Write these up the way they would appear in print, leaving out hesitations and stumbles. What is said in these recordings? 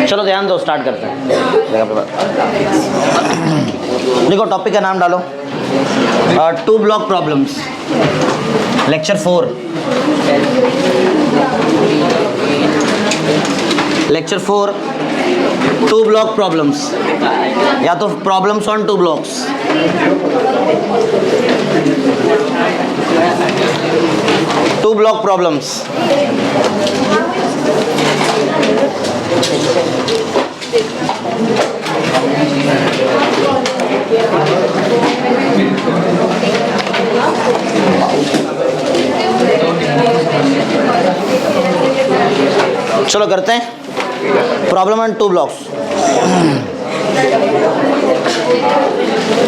चलो ध्यान दो, स्टार्ट करते हैं। देखो टॉपिक का नाम डालो, 2 block problems, lecture 4। Lecture 4 2 block problems, या तो problems on 2 blocks. Two block problems. चलो करते हैं प्रॉब्लम ऑन 2 ब्लॉक्स।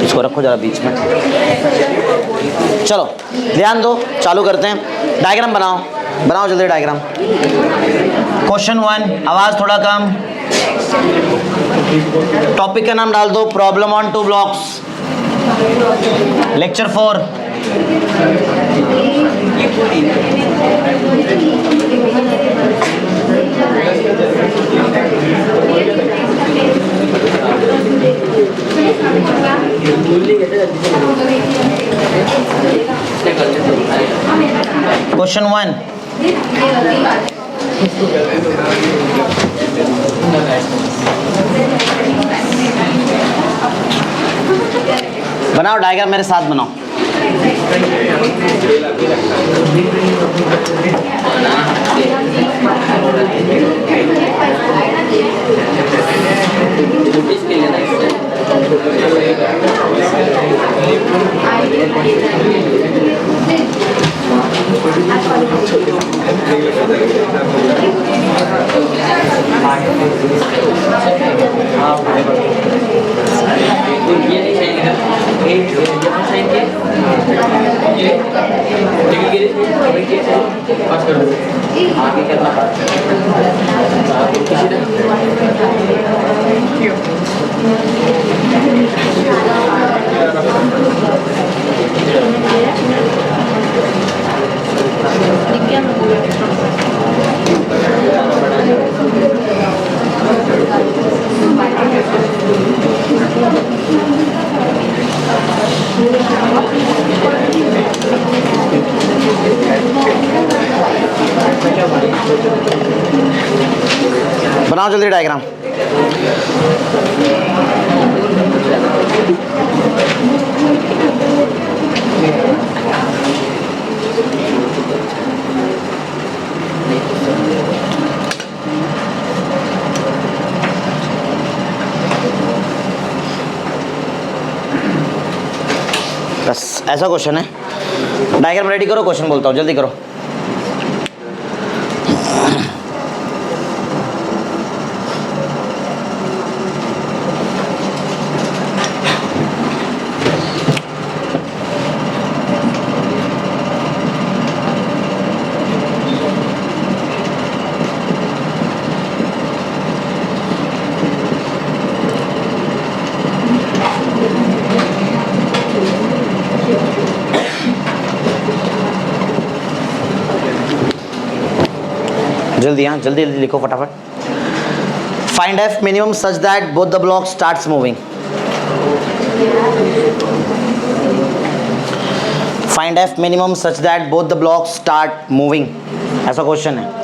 इसको रखो जरा बीच में। चलो ध्यान दो, चालू करते हैं। डायग्राम बनाओ, बनाओ जल्दी डायग्राम। क्वेश्चन 1, आवाज थोड़ा कम। टॉपिक का नाम डाल दो, problem on 2 blocks, lecture 4। Question 1, बनाओ डायग्राम, मेरे साथ बनाओ। बनाओ जल्दी डायग्राम। बस ऐसा क्वेश्चन है। डायग्राम रेडी करो, क्वेश्चन बोलता हूँ, जल्दी करो। जल्दी, हाँ जल्दी जल्दी लिखो फटाफट। Find F minimum such that both the block starts moving. Find F minimum such that both the block start moving, ऐसा क्वेश्चन है।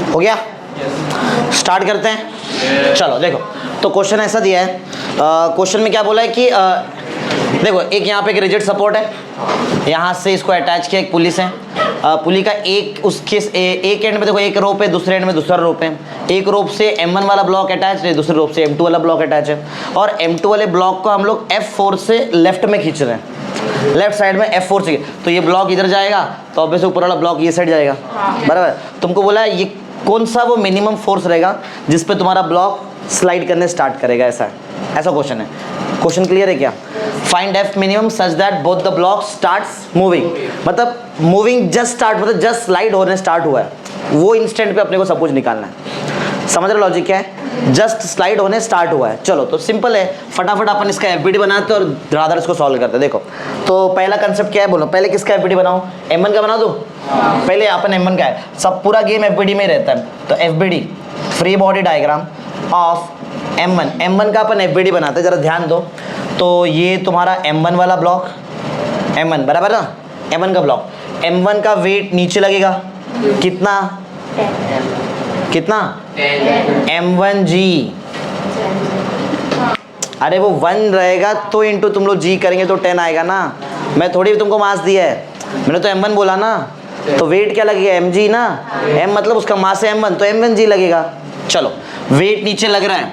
हो गया? स्टार्ट करते हैं। चलो देखो, तो क्वेश्चन ऐसा दिया है। क्वेश्चन में क्या बोला है कि देखो, एक यहाँ पे एक रिजिड सपोर्ट है, यहाँ से इसको अटैच किया एक पुली से। पुली का एक उसके एक एंड में देखो एक रोप है, दूसरे एंड में दूसरा रोप है। एक रोप से M1 वाला ब्लॉक अटैच है, दूसरे रोप से M2 वाला ब्लॉक अटैच है। और M2 वाले ब्लॉक को हम लोग F4 से लेफ्ट में खींच रहे हैं। लेफ्ट साइड में F4 चाहिए, तो ये ब्लॉक इधर जाएगा, तो ऑब्वियस ऊपर वाला ब्लॉक ये साइड जाएगा, बराबर। तुमको बोला है ये कौन सा वो मिनिमम फोर्स रहेगा जिस पे तुम्हारा ब्लॉक स्लाइड करने स्टार्ट करेगा, ऐसा क्वेश्चन है। क्वेश्चन क्लियर है क्या? Find F minimum such that both the block starts moving, मतलब मूविंग जस्ट स्टार्ट, मतलब जस्ट स्लाइड होने स्टार्ट हुआ है, वो इंस्टेंट पे अपने को सब कुछ निकालना है। समझ रहे लॉजिक क्या है? जस्ट स्लाइड होने स्टार्ट हुआ है। चलो तो सिंपल है, फटाफट अपन इसका FBD बनाते हैं और धड़ाधड़ इसको सॉल्व करते हैं। देखो तो पहला कंसेप्ट क्या है बोलो, पहले किसका FBD बनाऊं? M1 का बना दूं? पहले अपन M1 का है, सब पूरा गेम FBD में रहता है, तो FBD free body diagram of M1 का अपन FBD बनाते हैं, जरा ध्यान दो। तो ये तुम्हारा M1 वाला ब्लॉक, M1 बराबर ना, M1 का ब्लॉक, M1 का वेट नीचे लगेगा कितना, कितना M1G, अरे वो 1 रहेगा तो इंटू तुम लोग G करेंगे तो 10 आएगा ना, मैं थोड़ी भी तुमको मास दिया है, मैंने तो M1 बोला ना, तो वेट क्या लगेगा mg ना, m मतलब उसका मास है m1, तो m1g लगेगा। चलो वेट नीचे लग रहा है,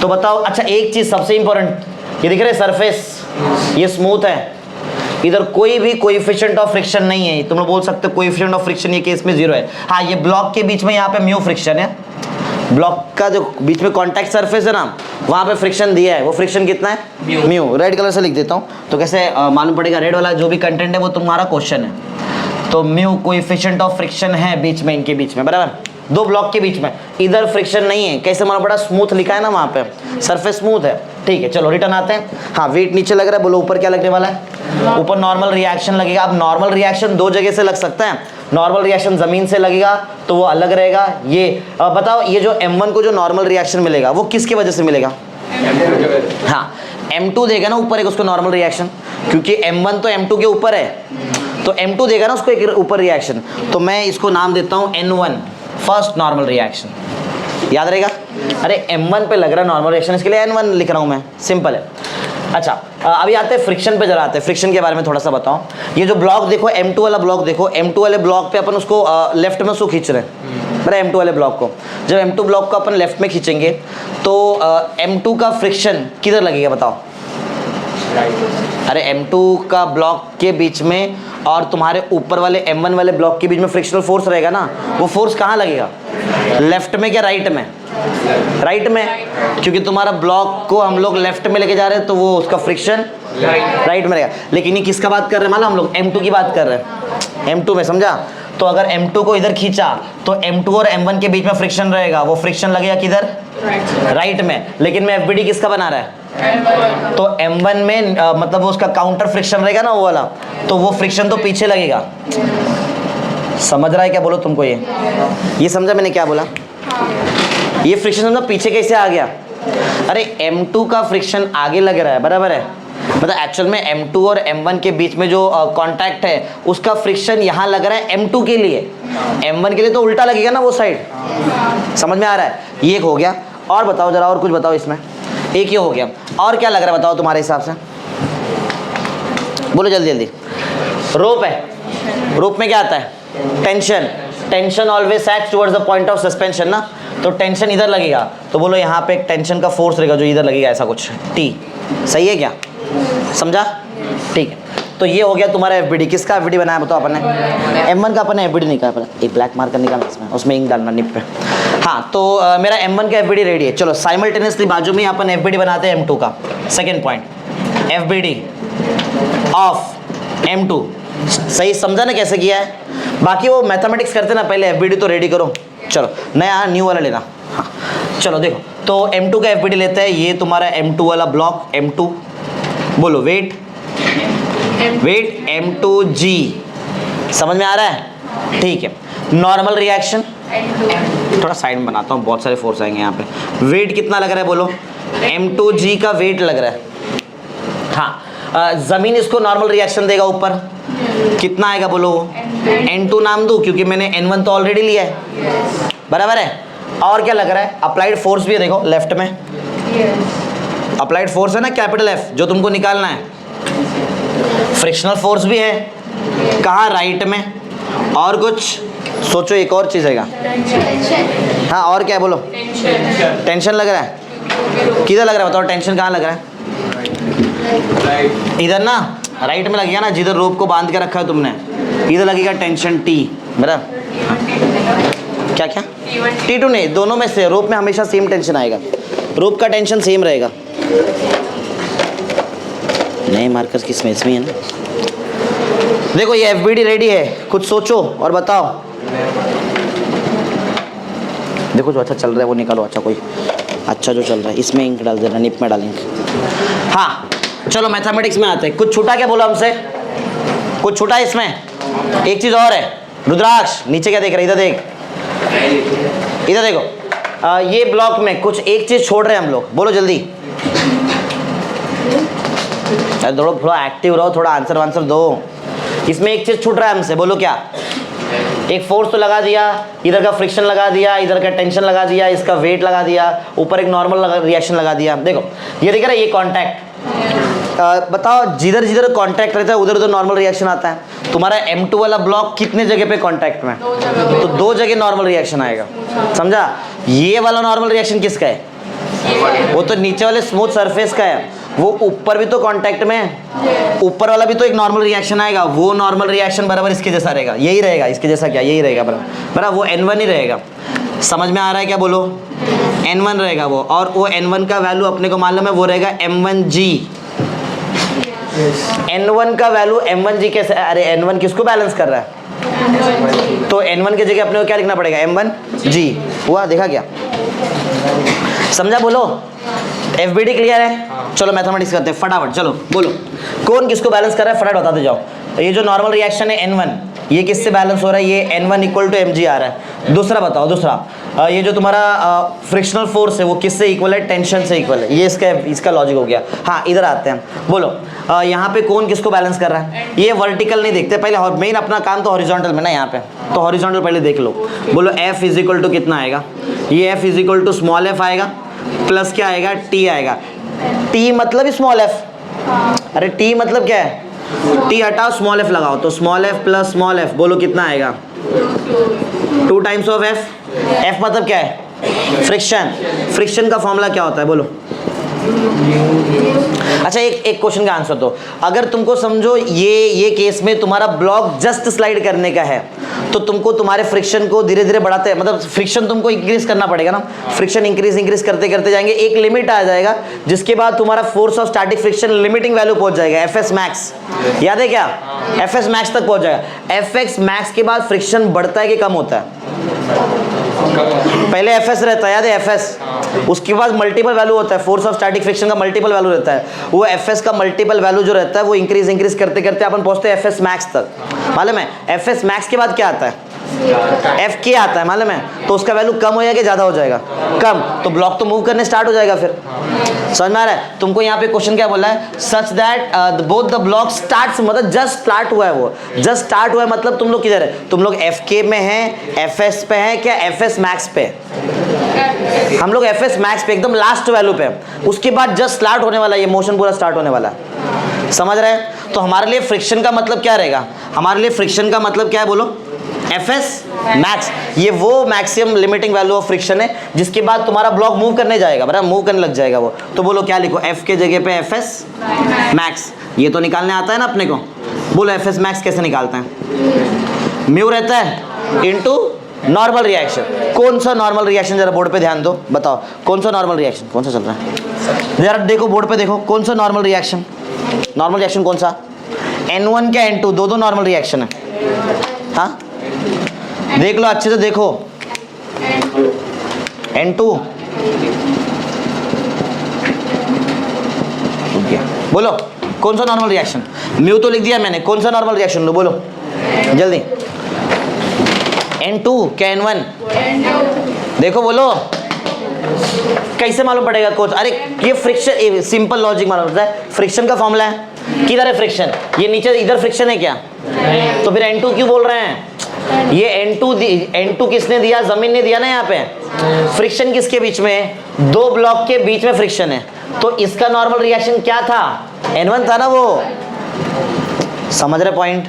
तो बताओ। अच्छा एक चीज सबसे इंपॉर्टेंट, ये दिख रहा है सरफेस, ये स्मूथ है, इधर कोई भी कोएफिशिएंट ऑफ फ्रिक्शन नहीं है, तुम लोग बोल सकते हो कोएफिशिएंट ऑफ फ्रिक्शन ये केस में 0 है। हाँ ये ब्लॉक के बीच में यहाँ पे म्यू फ्रिक्शन है, ब्लॉक का जो बीच में कॉन्टैक्ट सरफेस है ना, वहाँ पे फ्रिक्शन दिया है, वो फ्रिक्शन कितना है म्यू, रेड कलर से लिख देता हूँ तो कैसे मालूम पड़ेगा, रेड वाला जो भी कंटेंट है वो तुम्हारा क्वेश्चन है। तो म्यू कोएफिशिएंट ऑफ फ्रिक्शन है बीच में, इनके बीच में, बराबर, दो ब्लॉक के बीच में, इधर फ्रिक्शन नहीं है, कैसे मालूम पड़ा, स्मूथ लिखा है ना वहाँ पे, सरफेस स्मूथ है, ठीक है। चलो रिटर्न आते हैं। हाँ वेट नीचे लग रहा है, बोलो ऊपर क्या लगने वाला है, ऊपर नॉर्मल रिएक्शन लगेगा। अब नॉर्मल रिएक्शन दो जगह से लग सकता है, नॉर्मल रिएक्शन जमीन से लगेगा तो वो अलग रहेगा। ये बताओ, ये जो M1 को जो नॉर्मल रिएक्शन मिलेगा वो किसकी वजह से मिलेगा? हाँ M2 देगा ना ऊपर एक उसको नॉर्मल रिएक्शन, क्योंकि M1 तो M2 के ऊपर है, तो M2 देगा ना उसको एक ऊपर रिएक्शन, तो मैं इसको नाम देता हूँ N1 फर्स्ट नॉर्मल रिएक्शन, याद रहेगा। अरे M1 पे लग रहा है नॉर्मल रिएक्शन, इसके लिए N1 लिख रहा हूँ मैं, सिंपल है। अच्छा अभी आते हैं फ्रिक्शन पे, जरा आते हैं फ्रिक्शन के बारे में थोड़ा सा बताओ। ये जो ब्लॉक देखो M2 वाला ब्लॉक देखो, M2 वाले ब्लॉक पे अपन उसको लेफ्ट में उसको खींच रहे हैं, बराबर। M2 वाले ब्लॉक को जब M2 ब्लॉक को अपन लेफ्ट में खींचेंगे तो M2 का फ्रिक्शन किधर लगेगा बताओ? अरे M2 का ब्लॉक के बीच में और तुम्हारे ऊपर वाले M1 वाले ब्लॉक के बीच में फ्रिक्शनल फोर्स रहेगा ना, वो फोर्स कहाँ लगेगा, लेफ्ट में क्या राइट में? राइट में, क्योंकि तुम्हारा ब्लॉक को हम लोग लेफ्ट में लेके जा रहे हैं तो वो उसका फ्रिक्शन राइट में रहेगा। लेकिन ये किसका बात कर रहे हैं मालूम, हम लोग M2 की बात कर रहे हैं, M2 में, समझा। तो अगर M2 को इधर खींचा तो M2 और M1 के बीच में फ्रिक्शन रहेगा, वो फ्रिक्शन लगेगा किधर, राइट में। लेकिन मैं FBD किसका बना रहा है, तो M1 में मतलब वो उसका काउंटर फ्रिक्शन रहेगा ना वो वाला, तो वो फ्रिक्शन तो पीछे लगेगा। समझ रहा है क्या बोलो तुमको, ये समझा मैंने क्या बोला? ये फ्रिक्शन समझा पीछे कैसे आ गया? अरे M2 का फ्रिक्शन आगे लग रहा है, बराबर है, मतलब एक्चुअल में M2 और M1 के बीच में जो कांटेक्ट है उसका फ्रिक्शन यहाँ लग रहा है M2 के लिए, M1 के लिए तो उल्टा लगेगा ना वो साइड। समझ में आ रहा है? ये एक हो गया। और बताओ जरा, और कुछ बताओ इसमें, एक ही हो गया, और क्या लग रहा है बताओ तुम्हारे हिसाब से, बोलो जल्दी जल्दी। रोप है, रोप में क्या आता है, tension, tension always acts towards the point of suspension ना, तो टेंशन इधर लगेगा, तो बोलो यहाँ पे एक टेंशन का फोर्स रहेगा जो इधर लगेगा, ऐसा कुछ T, सही है क्या, समझा? ठीक है, तो ये हो गया तुम्हारा FBD। किसका FBD बनाया बताओ अपन ने? M1 का अपन ने FBD निकाला, एक ब्लैक मार्कर निकालना इसमें, उसमें इंक डालना निप पे। हाँ तो मेरा M1 का FBD रेडी है। चलो साइमल्टेनियसली बाजू में अपन FBD बनाते हैं M2 का। Second point, FBD of M2, सही समझा ना कैसे किया है? बाकी वो मैथमेटिक्स करते ना, पहले FBD तो रेडी करो। चलो नया न्यू वाला लेना। हाँ चलो देखो, तो M2 का FBD लेते हैं, ये तुम्हारा M2 वाला ब्लॉक, M2 बोलो वेट, वेट M2G, समझ में आ रहा है? ठीक है, नॉर्मल रिएक्शन, थोड़ा साइड में बनाता हूँ, बहुत सारे फोर्स आएंगे यहाँ पे। वेट कितना लग रहा है बोलो, M2G का वेट लग रहा है। हाँ जमीन इसको नॉर्मल रिएक्शन देगा ऊपर, कितना आएगा बोलो, N2 नाम दूँ क्योंकि मैंने N1 तो ऑलरेडी लिया है, बराबर है। और क्या लग रहा है, अप्लाइड फोर्स भी है, देखो लेफ्ट में अप्लाइड फोर्स है ना, कैपिटल F, जो तुमको निकालना है। फ्रिक्शनल फोर्स भी है, कहाँ, राइट में। और कुछ सोचो, एक और चीज़ है। हाँ और क्या है बोलो, टेंशन लग रहा है, किधर लग रहा है बताओ, टेंशन कहाँ लग रहा है, इधर ना। राइट में लगेगा ना, जिधर रोप को बांध के रखा है तुमने, इधर लगेगा टेंशन T मेरा। क्या क्या T2 नहीं, दोनों में से रोप में हमेशा सेम टेंशन आएगा, रोप का टेंशन सेम रहेगा। नहीं मार्कर्स की स्मेस में है ना। देखो ये FBD रेडी है, कुछ सोचो और बताओ। देखो जो अच्छा चल रहा है वो निकालो, अच्छा कोई अच्छा जो चल रहा है, इसमें इंक डाल देना, निप में डाल इंक। हाँ चलो मैथमेटिक्स में आते हैं। कुछ छूटा क्या बोला हमसे? कुछ छूटा है इसमें? एक चीज़ और है रुद्राक्ष, नीचे क्या देख रहे, इधर देख, इधर देखो। ये ब्लॉक में कुछ एक चीज़ छोड़ रहे हैं हम लोग, बोलो जल्दी। थोड़ा एक्टिव रहो, थोड़ा आंसर वांसर दो। इसमें एक चीज़ छूट रहा है हमसे, बोलो क्या? एक फोर्स तो लगा दिया, इधर का फ्रिक्शन लगा दिया, इधर का टेंशन लगा दिया, इसका वेट लगा दिया, ऊपर एक नॉर्मल रिएक्शन लगा दिया। देखो ये दिख रहा है, ये कॉन्टैक्ट। बताओ जिधर जिधर कॉन्टैक्ट रहता है उधर उधर नॉर्मल रिएक्शन आता है। तुम्हारा M2 वाला ब्लॉक कितने जगह पे कॉन्टैक्ट में? तो 2 जगह नॉर्मल रिएक्शन आएगा, समझा? ये वाला नॉर्मल रिएक्शन किसका है? वो तो नीचे वाले स्मूथ सरफेस का है, वो ऊपर भी तो कांटेक्ट में है, ऊपर वाला भी तो एक नॉर्मल रिएक्शन आएगा, वो नॉर्मल रिएक्शन बराबर इसके जैसा रहेगा, यही रहेगा इसके जैसा, क्या यही रहेगा बराबर, वो N1 ही रहेगा। समझ में आ रहा है क्या? बोलो N1 रहेगा वो, और वो N1 का वैल्यू अपने को मालूम है, वो रहेगा M1G। N1 का वैल्यू M1G कैसे? अरे N1 किसको बैलेंस कर रहा है? तो N1 की जगह अपने को क्या लिखना पड़ेगा? M1G। हुआ? देखा क्या? समझा? बोलो FBD क्लियर है? चलो मैथमेटिक्स करते हैं फटाफट, चलो बोलो कौन किसको बैलेंस कर रहा है, फटाफट बताते जाओ। ये जो नॉर्मल रिएक्शन है N1, ये किससे बैलेंस हो रहा है? ये N1 इक्वल टू mg आ रहा है। दूसरा बताओ, दूसरा ये जो तुम्हारा फ्रिक्शनल फोर्स है वो किससे इक्वल है? टेंशन से इक्वल है। ये इसका लॉजिक हो गया। हाँ इधर आते हैं, बोलो यहाँ पे कौन किसको बैलेंस कर रहा है? ये वर्टिकल नहीं देखते पहले, मेन अपना काम तो हॉरिजॉन्टल में ना, यहाँ पे तो हॉरिजॉन्टल पहले देख लो। बोलो F इज इक्वल टू कितना आएगा? ये F is equal to small f आएगा प्लस क्या आएगा? T आएगा। T मतलब स्मॉल f, अरे T मतलब क्या है? T हटाओ स्मॉल f लगाओ, तो small f plus small f, बोलो कितना आएगा? 2 टाइम्स ऑफ f। f मतलब क्या है? फ्रिक्शन। फ्रिक्शन का फॉर्मूला क्या होता है बोलो? अच्छा एक क्वेश्चन का आंसर दो। अगर तुमको समझो ये केस में तुम्हारा ब्लॉक जस्ट स्लाइड करने का है, तो तुमको तुम्हारे फ्रिक्शन को धीरे धीरे बढ़ाते, मतलब फ्रिक्शन तुमको इंक्रीज करना पड़ेगा ना। फ्रिक्शन इंक्रीज करते करते जाएंगे, एक लिमिट आ जाएगा जिसके बाद तुम्हारा force of static friction limiting value पहुंच जाएगा, Fs मैक्स। याद है क्या? Fs मैक्स तक पहुंच जाएगा। Fx मैक्स के बाद फ्रिक्शन बढ़ता है कि कम होता है? पहले Fs रहता है, याद है Fs, उसके बाद मल्टीपल वैल्यू होता है, फोर्स ऑफ स्टैटिक फ्रिक्शन का मल्टीपल वैल्यू रहता है। वो Fs का मल्टीपल वैल्यू जो रहता है वो इंक्रीज करते करते अपन पहुंचते हैं Fs मैक्स तक। मालूम है Fs मैक्स के बाद क्या आता है? F के आता है, मालूम है? तो उसका वैल्यू कम हो जाएगा, ज्यादा हो जाएगा? कम। तो ब्लॉक तो मूव करने स्टार्ट हो जाएगा फिर। समझ में आ रहा है? तुमको यहाँ पे क्वेश्चन क्या बोला है? Such that both the block starts, मतलब जस्ट स्टार्ट हुआ है, वो जस्ट स्टार्ट हुआ है, मतलब तुम लोग किधर है? तुम लोग Fk में है, Fs पे है क्या Fs मैक्स पे? हम लोग Fs मैक्स पे, एकदम लास्ट वैल्यू पे। उसके बाद जस्ट स्टार्ट होने वाला है, ये मोशन पूरा स्टार्ट होने वाला है। समझ रहे हैं? तो हमारे लिए फ्रिक्शन का मतलब क्या रहेगा? हमारे लिए फ्रिक्शन का मतलब क्या है बोलो? Fs max. ये वो maximum limiting value of friction है जिसके बाद तुम्हारा ब्लॉक मूव करने जाएगा, बराबर मूव करने लग जाएगा वो। तो बोलो क्या लिखो? F के जगह पे Fs मैक्स। ये तो निकालने आता है ना अपने को। बोलो Fs मैक्स कैसे निकालते हैं? म्यू रहता है इनटू नॉर्मल रिएक्शन। कौन सा नॉर्मल रिएक्शन? जरा बोर्ड पे ध्यान दो, बताओ कौन सा नॉर्मल रिएक्शन, कौन सा चल रहा है? जरा देखो बोर्ड पे, देखो कौन सा नॉर्मल रिएक्शन? नॉर्मल रिएक्शन कौन सा? N1 क्या N2? दो नॉर्मल रिएक्शन है। हाँ देख लो अच्छे से, देखो N2 बोलो कौन सा नॉर्मल रिएक्शन? म्यू तो लिख दिया मैंने, कौन सा नॉर्मल रिएक्शन लो बोलो जल्दी? N2 क्या N1? देखो बोलो कैसे मालूम पड़ेगा कोच? अरे ये फ्रिक्शन, सिंपल लॉजिक मालूम होता है। फ्रिक्शन का फॉर्मूला है, किधर है फ्रिक्शन? ये नीचे इधर फ्रिक्शन है क्या? तो फिर N2 क्यों बोल रहे हैं? ये N2 किसने दिया? जमीन ने दिया ना। यहाँ पे फ्रिक्शन किसके बीच में है? दो ब्लॉक के बीच में फ्रिक्शन है, तो इसका नॉर्मल रिएक्शन क्या था? N1 था ना वो। समझ रहे पॉइंट?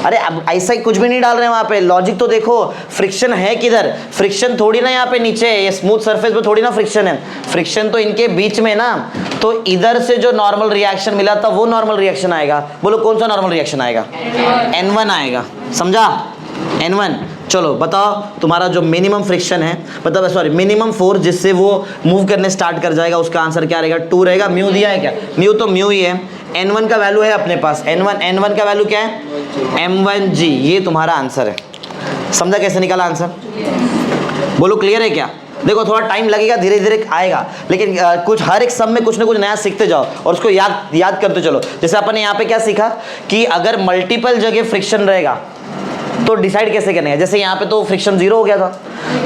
अरे अब ऐसा ही कुछ भी नहीं डाल रहे हैं वहाँ पे, लॉजिक तो देखो। फ्रिक्शन है किधर? फ्रिक्शन थोड़ी ना यहाँ पे नीचे है, ये स्मूथ सरफेस पे थोड़ी ना फ्रिक्शन है, फ्रिक्शन तो इनके बीच में ना। तो इधर से जो नॉर्मल रिएक्शन मिला था वो नॉर्मल रिएक्शन आएगा। बोलो कौन सा नॉर्मल रिएक्शन आएगा? N1 आएगा, समझा? N1। चलो बताओ तुम्हारा जो मिनिमम फ्रिक्शन है, मतलब सॉरी मिनिमम फोर्स जिससे वो मूव करने स्टार्ट कर जाएगा, उसका आंसर क्या रहेगा? 2 रहेगा। म्यू दिया है क्या? म्यू तो म्यू ही है। N1 का वैल्यू है अपने पास, N1 का वैल्यू क्या है? m1g। ये तुम्हारा आंसर है। समझा कैसे निकाला आंसर? बोलो क्लियर है क्या? देखो थोड़ा टाइम लगेगा, धीरे धीरे आएगा, लेकिन कुछ हर एक सम में कुछ ना कुछ नया सीखते जाओ और उसको याद करते चलो। जैसे अपन ने यहाँ पे क्या सीखा कि अगर मल्टीपल जगह फ्रिक्शन रहेगा तो डिसाइड कैसे करने है। जैसे यहाँ पे तो फ्रिक्शन 0 हो गया था,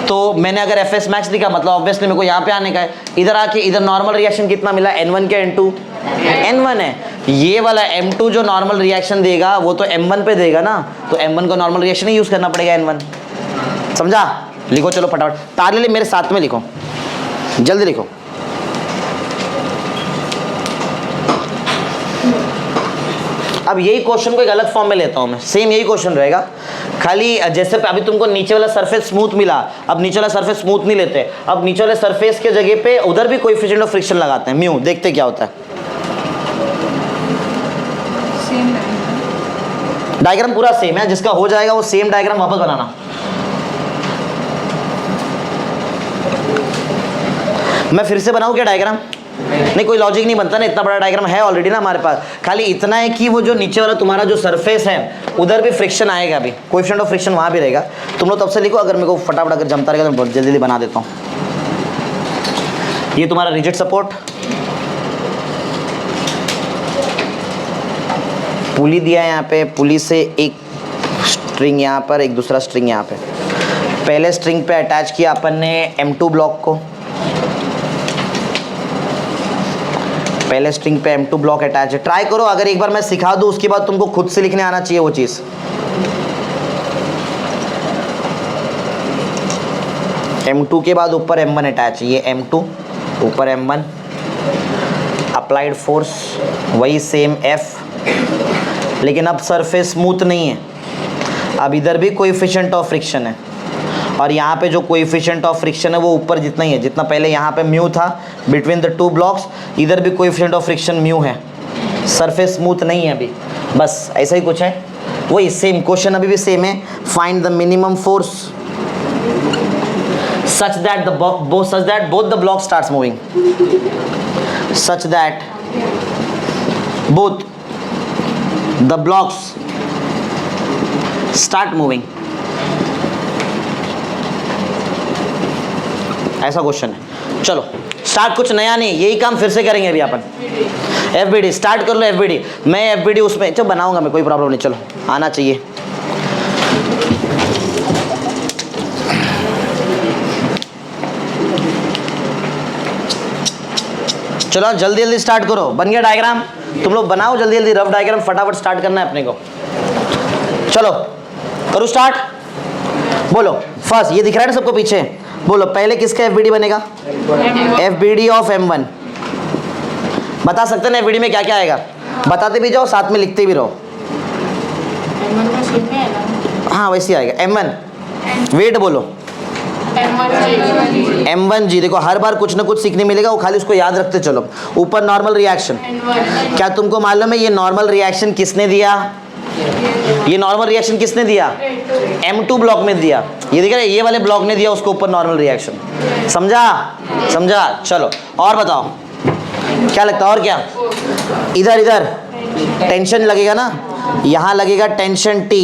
तो मैंने अगर FS मैक्स लिखा, मतलब ऑब्वियसली मेरे को यहाँ पे आने का है। इधर आके इधर नॉर्मल रिएक्शन कितना मिला? N1 के N2 N1 है। ये वाला M2 जो नॉर्मल रिएक्शन देगा वो तो M1 पे देगा ना, तो M1 को नॉर्मल रिएक्शन ही यूज करना पड़ेगा N1। समझा? लिखो चलो फटाफट, ताले मेरे साथ में लिखो, जल्दी लिखो। अब यही क्वेश्चन को एक अलग फॉर्म में लेता हूं मैं, सेम यही क्वेश्चन रहेगा, खाली जैसे अभी तुमको नीचे वाला सरफेस स्मूथ मिला, अब नीचे वाला सरफेस स्मूथ नहीं लेते, अब नीचे वाले सरफेस के जगह पे उधर भी कोएफिशिएंट ऑफ फ्रिक्शन लगाते हैं, म्यू। देखते क्या होता है। डायग्राम पूरा सेम है, जिसका हो जाएगा वो सेम डायग्राम वापस बनाना। मैं फिर से बनाऊं क्या डायग्राम? नहीं, कोई लॉजिक नहीं बनता ना, इतना बड़ा डायग्राम है ऑलरेडी ना हमारे पास। खाली इतना है कि वो जो नीचे वाला तुम्हारा जो सरफेस है उधर भी फ्रिक्शन आएगा, अभी कोएफिशिएंट ऑफ फ्रिक्शन वहां भी रहेगा। तुम लोग तब से लिखो, अगर मेरे को फटाफट अगर जमता रहेगा तो बहुत जल्दी बना देता हूँ। ये तुम्हारा रिजिड सपोर्ट, पुली दिया है यहाँ पे, पुली से एक स्ट्रिंग यहाँ पर, एक दूसरा स्ट्रिंग यहाँ पे। पहले स्ट्रिंग पे अटैच किया अपन ने M2 ब्लॉक को, पहले स्ट्रिंग पे M2 ब्लॉक अटैच है। ट्राई करो, अगर एक बार मैं सिखा दूं उसके बाद तुमको खुद से लिखने आना चाहिए वो चीज़। M2 के बाद ऊपर M1 अटैच है, ये M2 ऊपर M1, अप्लाइड फोर्स वही सेम F, लेकिन अब सरफेस स्मूथ नहीं है, अब इधर भी कोएफिशिएंट ऑफ फ्रिक्शन है, और यहाँ पे जो कोएफिशिएंट ऑफ फ्रिक्शन है वो ऊपर जितना ही है, जितना पहले यहाँ पे म्यू था बिटवीन द टू ब्लॉक्स, इधर भी कोएफिशिएंट ऑफ फ्रिक्शन म्यू है। सरफेस स्मूथ नहीं है अभी, बस ऐसा ही कुछ है। वही सेम क्वेश्चन अभी भी सेम है, find the minimum force such that both the block starts moving, such that both the blocks start moving। ऐसा क्वेश्चन है। चलो स्टार्ट, कुछ नया नहीं, यही काम फिर से करेंगे अभी अपन। FBD स्टार्ट कर लो, FBD मैं FBD उसमें चलो बनाऊंगा मैं, कोई प्रॉब्लम नहीं, चलो आना चाहिए। चलो जल्दी जल्दी स्टार्ट करो, बन गया डायग्राम? तुम लोग बनाओ जल्दी जल्दी रफ डायग्राम, फटाफट स्टार्ट करना है अपने को। चलो करो स्टार्ट, बोलो फर्स्ट, ये दिख रहा है ना सबको पीछे, बोलो पहले किसका FBD बनेगा? FBD of M1। बता सकते ना FBD में क्या क्या आएगा? बताते भी जाओ, साथ में लिखते भी रहो। हाँ वैसे आएगा M1, वेट बोलो M1G। देखो हर बार कुछ ना कुछ सीखने मिलेगा, वो खाली उसको याद रखते चलो। ऊपर नॉर्मल रिएक्शन, क्या तुमको मालूम है ये नॉर्मल रिएक्शन किसने दिया? ये नॉर्मल रिएक्शन किसने दिया? M2 ब्लॉक में दिया। ये दिख रहा है, ये वाले ब्लॉक ने दिया उसको ऊपर नॉर्मल रिएक्शन। समझा? समझा? चलो और बताओ क्या लगता है, और क्या? इधर इधर टेंशन लगेगा ना, यहाँ लगेगा टेंशन T।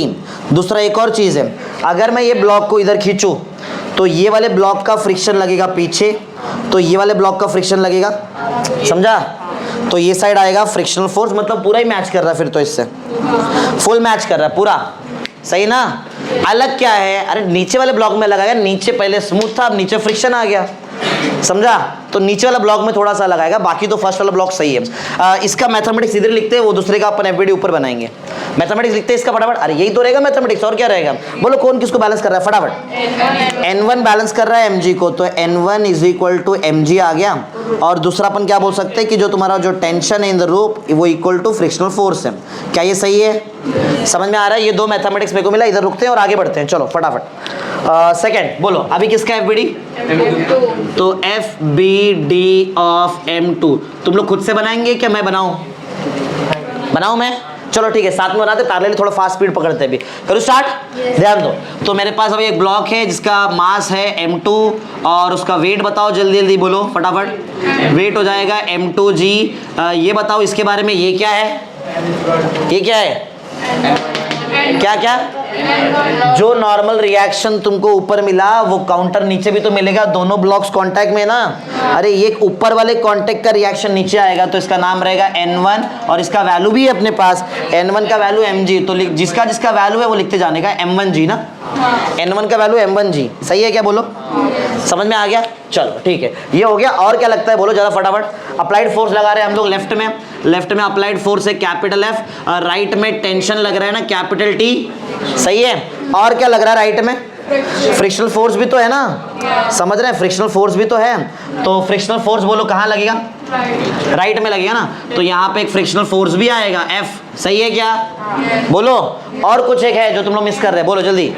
दूसरा एक और चीज़ है, अगर मैं ये ब्लॉक को इधर खींचूँ तो ये वाले ब्लॉक का फ्रिक्शन लगेगा पीछे, तो ये वाले ब्लॉक का फ्रिक्शन लगेगा, समझा? तो ये साइड आएगा फ्रिक्शनल फोर्स, मतलब पूरा ही मैच कर रहा है फिर तो, इससे फुल मैच कर रहा है पूरा, सही ना? अलग क्या है? अरे नीचे वाले ब्लॉक में लगाएगा, नीचे पहले स्मूथ था अब नीचे फ्रिक्शन आ गया, समझा? तो नीचे वाला ब्लॉक में थोड़ा सा लगाएगा, बाकी तो फर्स्ट वाला ब्लॉक सही है। इसका मैथमेटिक्स इधर लिखते हैं, वो दूसरे का अपन FBD ऊपर बनाएंगे। मैथमेटिक्स लिखते हैं इसका फटाफट, अरे यही तो रहेगा मैथमेटिक्स, और क्या रहेगा? बोलो कौन किसको बैलेंस कर रहा है फटाफट? N1 बैलेंस कर रहा है mg को, तो N1 is equal to mg आ गया, और दूसरा अपन क्या बोल सकते हैं कि जो तुम्हारा जो टेंशन है इन द रूप वो इक्वल टू फ्रिक्शनल फोर्स है। क्या ये सही है? समझ में आ रहा है? ये दो मैथमेटिक्स मेरे को मिला, इधर रुकते हैं और आगे बढ़ते हैं। चलो फटाफट सेकंड बोलो, अभी किसका एफ बी डी? तो F B D of M2 तुम लोग खुद से बनाएंगे क्या मैं बनाऊं? बनाऊं मैं? चलो ठीक है, साथ में बनाते, पैरेलली थोड़ा फास्ट स्पीड पकड़ते भी। करो स्टार्ट। ध्यान दो, तो मेरे पास अभी एक ब्लॉक है जिसका मास है M2 और उसका वेट बताओ, जल्दी जल्दी बोलो फटाफट। वेट हो जाएगा M2G। ये बताओ इसके बारे में, ये क्या है? ये क्या है? क्या क्या? जो नॉर्मल रिएक्शन तुमको ऊपर मिला वो काउंटर नीचे भी तो मिलेगा, दोनों ब्लॉक्स कांटेक्ट में ना। अरे ये ऊपर वाले कांटेक्ट का रिएक्शन नीचे आएगा तो इसका नाम रहेगा N1 और इसका वैल्यू भी है अपने पास, N1 का वैल्यू mg, तो जिसका जिसका वैल्यू है वो लिखते जाने का M1g ना। N1 का वैल्यू M1g, सही है क्या? बोलो समझ में आ गया? चलो ठीक है, ये हो गया। और क्या लगता है बोलो जरा फटाफट। अप्लाइड फोर्स लगा रहे हैं हम लोग लेफ्ट में, लेफ्ट में अप्लाइड फोर्स है कैपिटल F, राइट में टेंशन लग रहा है ना कैपिटल T, सही है। और क्या लग रहा है राइट में? फ्रिक्शनल फोर्स भी तो है ना, समझ रहे हैं? फ्रिक्शनल फोर्स भी तो है, तो फ्रिक्शनल फोर्स बोलो कहाँ लगेगा? राइट में लगेगा ना, तो यहाँ पे एक फ्रिक्शनल फोर्स भी आएगा F, सही है क्या? बोलो। और कुछ एक है जो तुम लोग मिस कर रहे हैं, बोलो जल्दी।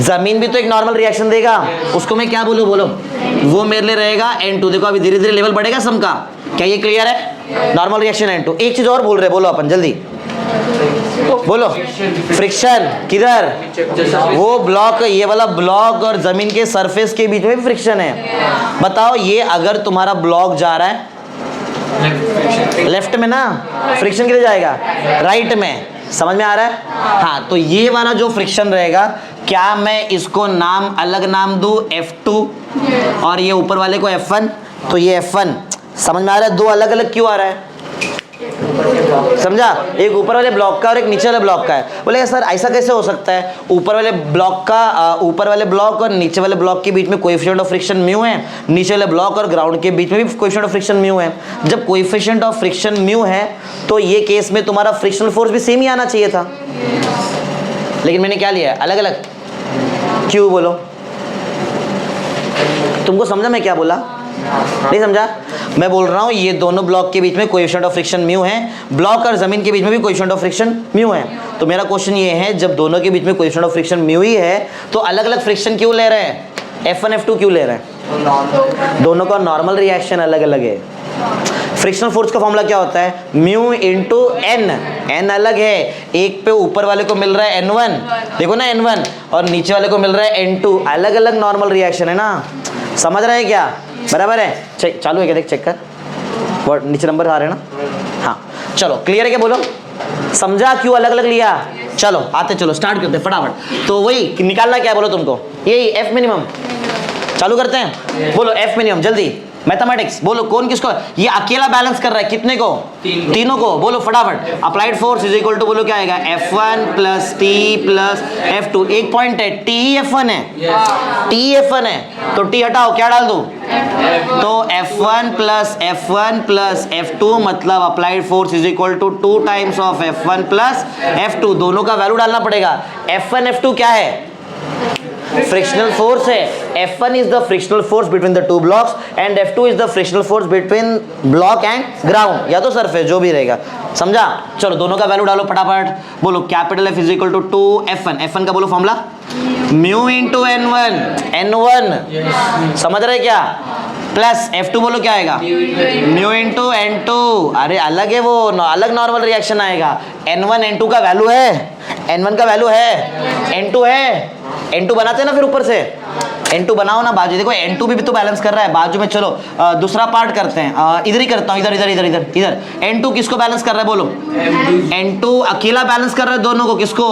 जमीन भी तो एक नॉर्मल रिएक्शन देगा, उसको मैं क्या बोलूं? बोलो। वो मेरे लिए रहेगा N2। देखो अभी धीरे धीरे लेवल बढ़ेगा सम का, क्या ये क्लियर है? Normal reaction N2। एक चीज और बोल रहे, बोलो अपन जल्दी बोलो। फ्रिक्शन किधर? वो ब्लॉक, ये वाला ब्लॉक और जमीन के सरफेस के बीच में भी फ्रिक्शन है। बताओ ये अगर तुम्हारा ब्लॉक जा रहा है लेफ्ट में ना, फ्रिक्शन किधर जाएगा? राइट में। समझ में आ रहा है? हाँ, तो ये वाला जो फ्रिक्शन रहेगा, क्या मैं इसको नाम अलग नाम दूं F2 और ये ऊपर वाले को F1? तो ये F1, समझ में आ रहा है? दो अलग अलग क्यों आ रहा है? समझा? एक ऊपर वाले ब्लॉक का और एक नीचे वाले ब्लॉक का है। बोले सर ऐसा कैसे हो सकता है? ऊपर वाले ब्लॉक का ऊपर वाले ब्लॉक और नीचे वाले ब्लॉक के बीच में कोएफिशिएंट ऑफ फ्रिक्शन म्यू है, नीचे वाले ब्लॉक और ग्राउंड के बीच में भी कोएफिशिएंट ऑफ फ्रिक्शन म्यू है। जब कोएफिशिएंट ऑफ फ्रिक्शन म्यू है तो ये केस में तुम्हारा फ्रिक्शनल फोर्स भी सेम ही आना चाहिए था, लेकिन मैंने क्या लिया? अलग अलग। क्यों बोलो? तुमको समझा मैं क्या बोला? नहीं समझा? मैं बोल रहा हूँ ये दोनों ब्लॉक के बीच में कोएफिशिएंट ऑफ फ्रिक्शन म्यू है, ब्लॉक और जमीन के बीच में भी कोएफिशिएंट ऑफ फ्रिक्शन म्यू है। तो मेरा क्वेश्चन ये है, जब दोनों के बीच में कोएफिशिएंट ऑफ फ्रिक्शन म्यू ही है तो अलग अलग फ्रिक्शन क्यों ले रहे हैं? F1 F2 क्यों ले रहे हैं? दोनों का नॉर्मल रिएक्शन अलग अलग है। फ्रिक्शनल फोर्स का फॉर्मूला क्या होता है? Mu into N. एन अलग है, एक पे ऊपर वाले को मिल रहा है N1, देखो ना N1, और नीचे वाले को मिल रहा है N2। अलग अलग नॉर्मल रिएक्शन है ना, समझ रहे हैं क्या? बराबर है? चालू है क्या? देख चेक कर, वो नीचे नंबर आ रहे हैं ना। हाँ चलो क्लियर है क्या? बोलो समझा क्यों अलग अलग लिया? चलो आते, चलो स्टार्ट करते फटाफट। तो वही निकालना क्या है बोलो तुमको? यही F मिनिमम। चालू करते हैं, बोलो F मिनिमम जल्दी। मैथमेटिक्स बोलो, कौन किसको? ये अकेला बैलेंस कर रहा है, कितने को? तीनों को। बोलो फटाफट। Applied force is equal to बोलो क्या आएगा? F1 plus T plus F2। एक पॉइंट है, T F1 है, T F1 है, तो T हटाओ, क्या डाल दूं? तो F1 प्लस F2 मतलब applied force is equal to 2 times of F1 plus F2। दोनों का वैल्यू डालना पड़ेगा। F1 F2 क्या है? फ्रिक्शनल फोर्स है। F1 is the frictional force between the two blocks and F2 is the frictional force between block and ground, या तो surface जो भी रहेगा। समझा? चलो दोनों का वैल्यू डालो फटाफट। बोलो capital F is equal to 2F1। F1 का बोलो formula mu into N1। N1 समझ रहे क्या? प्लस F2 बोलो क्या आएगा? Mu into N2। अरे अलग है वो, अलग नॉर्मल रिएक्शन आएगा। N1 N2 का वैल्यू है, N1 का वैल्यू है, N2 है। N2 बनाते हैं ना फिर ऊपर से, N2 बनाओ ना बाजू। देखो N2 भी तो बैलेंस कर रहा है बाजू में। चलो दूसरा पार्ट करते हैं, इधर ही करता हूँ, इधर इधर इधर इधर इधर। N2 किसको बैलेंस कर रहा है बोलो? N2 अकेला बैलेंस कर रहा है दोनों को। किसको?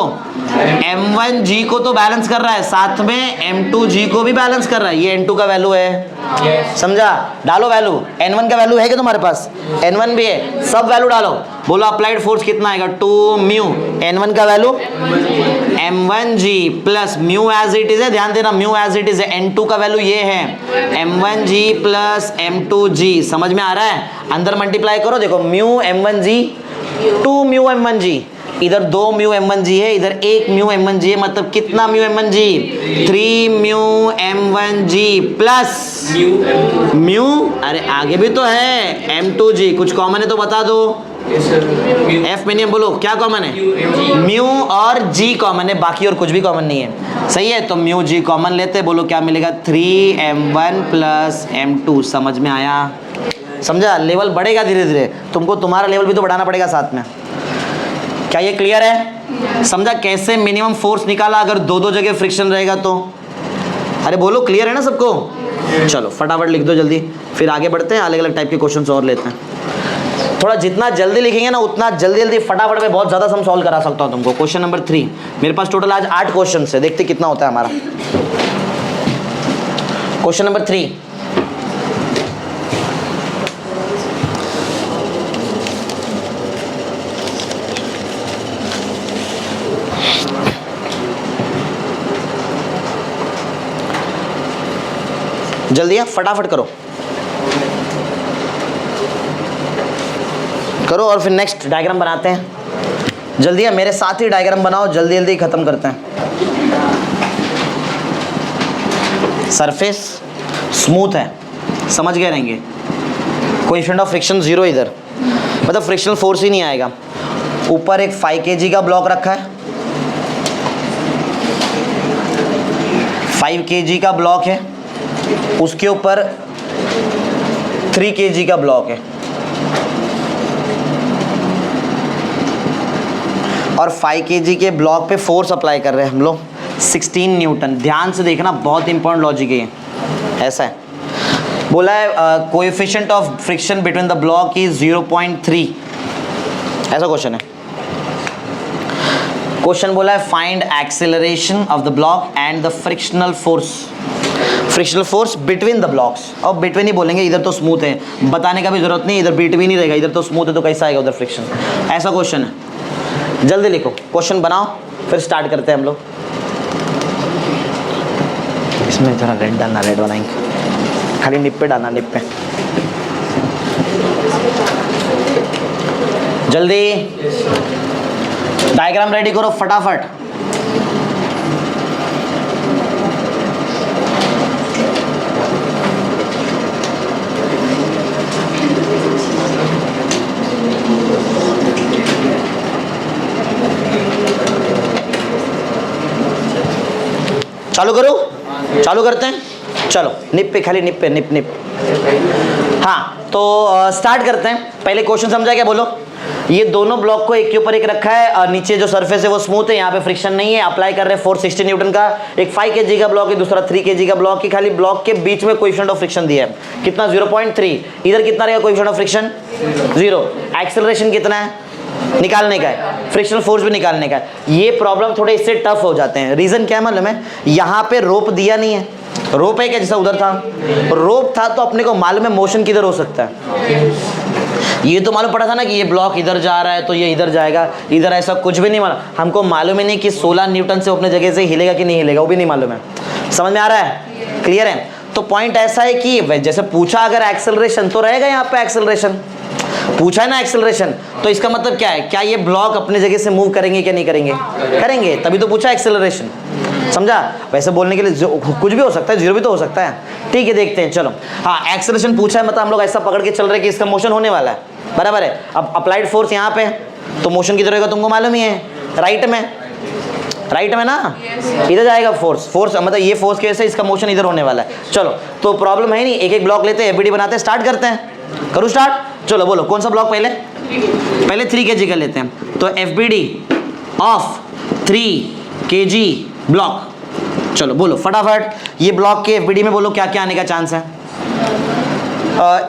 M1G को तो बैलेंस कर रहा है, साथ में M2G को भी बैलेंस कर रहा है। ये N2 का वैल्यू है, समझा? डालो वैल्यू। N1 का वैल्यू है क्या तुम्हारे पास? N1 भी है, सब वैल्यू डालो। बोलो अप्लाइड फोर्स कितना आएगा? 2 म्यू। N1 का value M1G plus mu as it is है, ध्यान देना म्यू एज इट इज है। N2 का वैल्यू ये है M1G प्लस M2G। समझ में आ रहा है? अंदर मल्टीप्लाई करो, देखो म्यू M1G 2 म्यू M1G, इधर 2 म्यू M1G है, इधर 1 म्यू M1G है, मतलब कितना mu M1G? 3 mu M1G plus mu, अरे आगे भी तो है M2G, कुछ कॉमन है तो बता दो। एफ में नहीं, बोलो क्या कॉमन है? म्यू और जी कॉमन है, बाकी और कुछ भी कॉमन नहीं है। सही है, तो म्यू जी कॉमन लेते, बोलो क्या मिलेगा? 3m1 plus m2। समझ में आया? समझा? लेवल बढ़ेगा धीरे धीरे, तुमको तुम्हारा लेवल भी तो बढ़ाना पड़ेगा साथ में। क्या ये क्लियर है? समझा कैसे मिनिमम फोर्स निकाला अगर दो दो जगह फ्रिक्शन रहेगा तो? अरे बोलो क्लियर है ना सबको? चलो फटाफट लिख दो जल्दी, फिर आगे बढ़ते हैं, अलग अलग टाइप के क्वेश्चन और लेते हैं। थोड़ा जितना जल्दी लिखेंगे ना उतना जल्दी जल्दी फटाफट में बहुत ज़्यादा सम सॉल्व करा सकता हूँ तुमको। क्वेश्चन नंबर 3, मेरे पास टोटल आज 8 क्वेश्चन है, देखते कितना होता है हमारा। क्वेश्चन नंबर 3, जल्दी फटाफट करो करो और फिर नेक्स्ट डायग्राम बनाते हैं। जल्दी है, मेरे साथ ही डायग्राम बनाओ, जल्दी जल्दी खत्म करते हैं। सरफेस स्मूथ है, समझ गए रहेंगे। कोएफिशिएंट ऑफ फ्रिक्शन 0 इधर, मतलब फ्रिक्शनल फोर्स ही नहीं आएगा। ऊपर एक 5 kg का ब्लॉक रखा है, 5 kg का ब्लॉक है, उसके ऊपर 3 kg का ब्लॉक है और 5 kg के ब्लॉक पे फोर्स अप्लाई कर रहे हैं हम लोग 16 न्यूटन। ध्यान से देखना, बहुत इंपॉर्टेंट लॉजिक है। ऐसा है, बोला है coefficient of friction between the block is 0.3, ऐसा क्वेश्चन है। क्वेश्चन बोला है find acceleration of the block and the frictional force between the blocks. और बिटवीन ही बोलेंगे, इधर तो स्मूथ है, बताने का भी जरूरत नहीं, इधर बिटवीन ही रहेगा, इधर तो स्मूथ है तो कैसा आएगा उधर फ्रिक्शन। ऐसा क्वेश्चन है, जल्दी लिखो, क्वेश्चन बनाओ, फिर स्टार्ट करते हैं हम लोग। इसमें जरा रेड डालना, रेड बनाएंगे, खाली निप पे डालना, निप पे जल्दी। डायग्राम रेडी करो फटाफट। चालू करो, चालू करते हैं। चलो निप पे, खाली निप पे, निप निप। हाँ तो स्टार्ट करते हैं। पहले क्वेश्चन समझा क्या? बोलो। ये दोनों ब्लॉक को एक के ऊपर एक रखा है, नीचे जो सरफेस है वो स्मूथ है, यहाँ पे फ्रिक्शन नहीं है, अप्लाई कर रहे हैं फोर्स 60 न्यूटन का। एक 5 kg का ब्लॉक है, दूसरा 3 kg का ब्लॉक है, खाली ब्लॉक के बीच में कोएफिशिएंट ऑफ फ्रिक्शन दिया है, कितना? 0.3। इधर कितना रहेगा कोएफिशिएंट ऑफ फ्रिक्शन? 0। एक्सेलरेशन कितना है? निकालने का है, फ्रिक्शनल फोर्स भी निकालने का है। ये प्रॉब्लम थोड़े इससे टफ हो जाते हैं। रीजन क्या मालूम है? यहाँ पे रोप दिया नहीं है, रोप है क्या जैसा उधर था? रोप था तो अपने को मालूम है मोशन किधर हो सकता है। ये तो मालूम पड़ा था ना कि ये ब्लॉक इधर जा रहा है तो ये इधर जाएगा, इधर ऐसा कुछ भी नहीं मालूम। हमको मालूम ही नहीं कि 16 न्यूटन से अपने जगह से हिलेगा कि नहीं हिलेगा, वो भी नहीं मालूम है। समझ में आ रहा है? क्लियर है? तो पॉइंट ऐसा है कि जैसे पूछा अगर एक्सेलरेशन तो रहेगा यहाँ पे एक्सेलरेशन, पूछा है ना एक्सेलरेशन, तो इसका मतलब क्या है? क्या ये ब्लॉक अपने जगह से मूव करेंगे क्या नहीं करेंगे? करेंगे, तभी तो पूछा एक्सेलरेशन। समझा? वैसे बोलने के लिए कुछ भी हो सकता है, 0 भी तो हो सकता है। ठीक है, देखते हैं। चलो हाँ, एक्सेलरेशन पूछा है, मतलब हम लोग ऐसा पकड़ के चल रहे हैं कि इसका मोशन होने वाला है, बराबर है। अब अप्लाइड फोर्स यहाँ पे, तो मोशन किधर होगा तुमको मालूम ही है, राइट में, राइट में ना, इधर जाएगा फोर्स, मतलब ये फोर्स की वजह से इसका मोशन इधर होने वाला है। चलो तो प्रॉब्लम है नहीं, एक एक ब्लॉक लेते हैं, एफबीडी बनाते हैं, स्टार्ट करते हैं। करूँ स्टार्ट? चलो बोलो कौन सा ब्लॉक? पहले 3 kg का लेते हैं, तो एफबीडी ऑफ 3 kg ब्लॉक। चलो बोलो फटाफट, ये ब्लॉक के एफबीडी में बोलो क्या क्या आने का चांस है?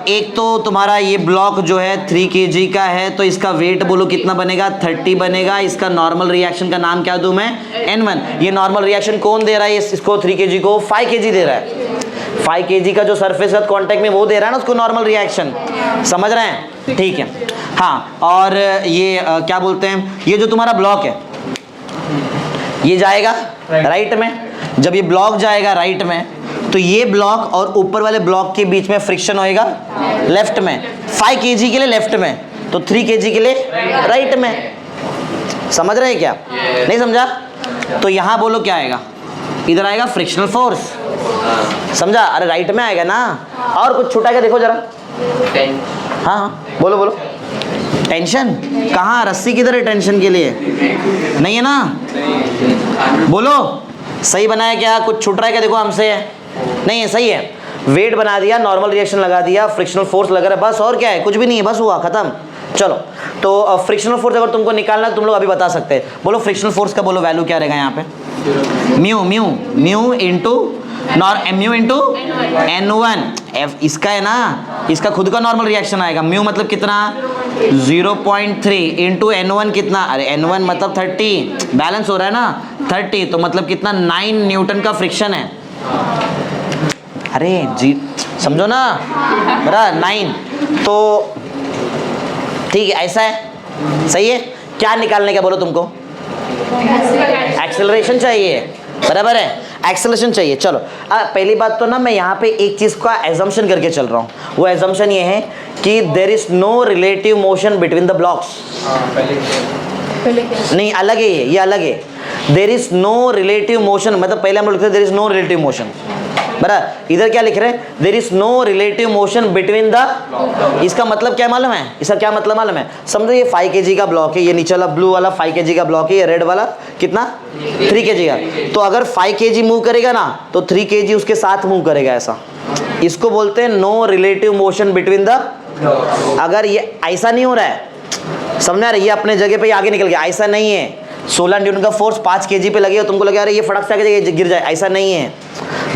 एक तो तुम्हारा ये ब्लॉक जो है 3 kg का है, तो इसका वेट बोलो कितना बनेगा? 30 बनेगा। इसका नॉर्मल रिएक्शन का नाम क्या दूं मैं? N1। ये नॉर्मल रिएक्शन कौन दे रहा है इसको? 3 kg को 5 kg दे रहा है। 5 kg का जो सरफेस का कांटेक्ट में वो दे रहा है ना उसको नॉर्मल रिएक्शन, समझ रहे हैं? ठीक है। हाँ, और ये क्या बोलते हैं, ये जो तुम्हारा ब्लॉक है ये जाएगा राइट में। जब ये ब्लॉक जाएगा राइट में, तो ये ब्लॉक और ऊपर वाले ब्लॉक के बीच में फ्रिक्शन होएगा लेफ्ट में, 5 kg के लिए लेफ्ट में, तो 3 kg के लिए राइट में। समझ रहे हैं क्या? नहीं समझा? तो यहां बोलो क्या आएगा? इधर आएगा फ्रिक्शनल फोर्स, समझा? अरे राइट में आएगा ना। और कुछ छूटा क्या देखो जरा। हाँ बोलो बोलो। टेंशन कहाँ? रस्सी किधर है टेंशन के लिए? नहीं है ना? बोलो सही बनाया क्या? कुछ छूट रहा है क्या? देखो हमसे नहीं है, सही है। वेट बना दिया, नॉर्मल रिएक्शन लगा दिया, फ्रिक्शनल फोर्स लगा रहा है, बस। और क्या है? कुछ भी नहीं है, बस हुआ खत्म। चलो तो फ्रिक्शनल फोर्स अगर तुमको निकालना है तुम लोग अभी बता सकते हैं। बोलो फ्रिक्शनल फोर्स का बोलो वैल्यू क्या रहेगा यहाँ पे? Mu mu mu into mu into N1। F इसका है ना, इसका खुद का नॉर्मल रिएक्शन आएगा। म्यू मतलब कितना? 0.3 इंटू N1 कितना? अरे N1 मतलब 30, बैलेंस हो रहा है ना 30, तो मतलब कितना? 9 न्यूटन का फ्रिक्शन है। अरे जी समझो ना बरा 9। तो ठीक है, ऐसा है, सही है। क्या निकालने का बोलो तुमको? एक्सेलरेशन चाहिए, बराबर है, एक्सेलरेशन चाहिए। चलो पहली बात तो ना मैं यहाँ पे एक चीज़ का एजम्पशन करके चल रहा हूँ। वो एजम्पशन ये है कि there is no relative motion between the blocks. नहीं, अलग है ये अलग है। There is no relative motion, मतलब पहले हम लोग लिखते हैं there is no relative motion, बराबर। इधर क्या लिख रहे हैं? There is no relative motion between the. इसका मतलब क्या मालूम है? इसका क्या मतलब मालूम है? समझो ये 5 kg का ब्लॉक है, ये नीचे वाला ब्लू वाला 5 kg का ब्लॉक है, ये रेड वाला कितना? 3 kg का। तो अगर 5 kg मूव करेगा ना तो 3 kg उसके साथ मूव करेगा, ऐसा। इसको बोलते हैं no relative motion between the. अगर ये ऐसा नहीं हो रहा है, समझ आ रहा है, ये अपने जगह पे आगे निकल गया, ऐसा नहीं है। 16 न्यूटन का फोर्स 5 kg पे लगे हो, तुमको लगे अरे ये फटक से आगे गिर जाए, ऐसा नहीं है।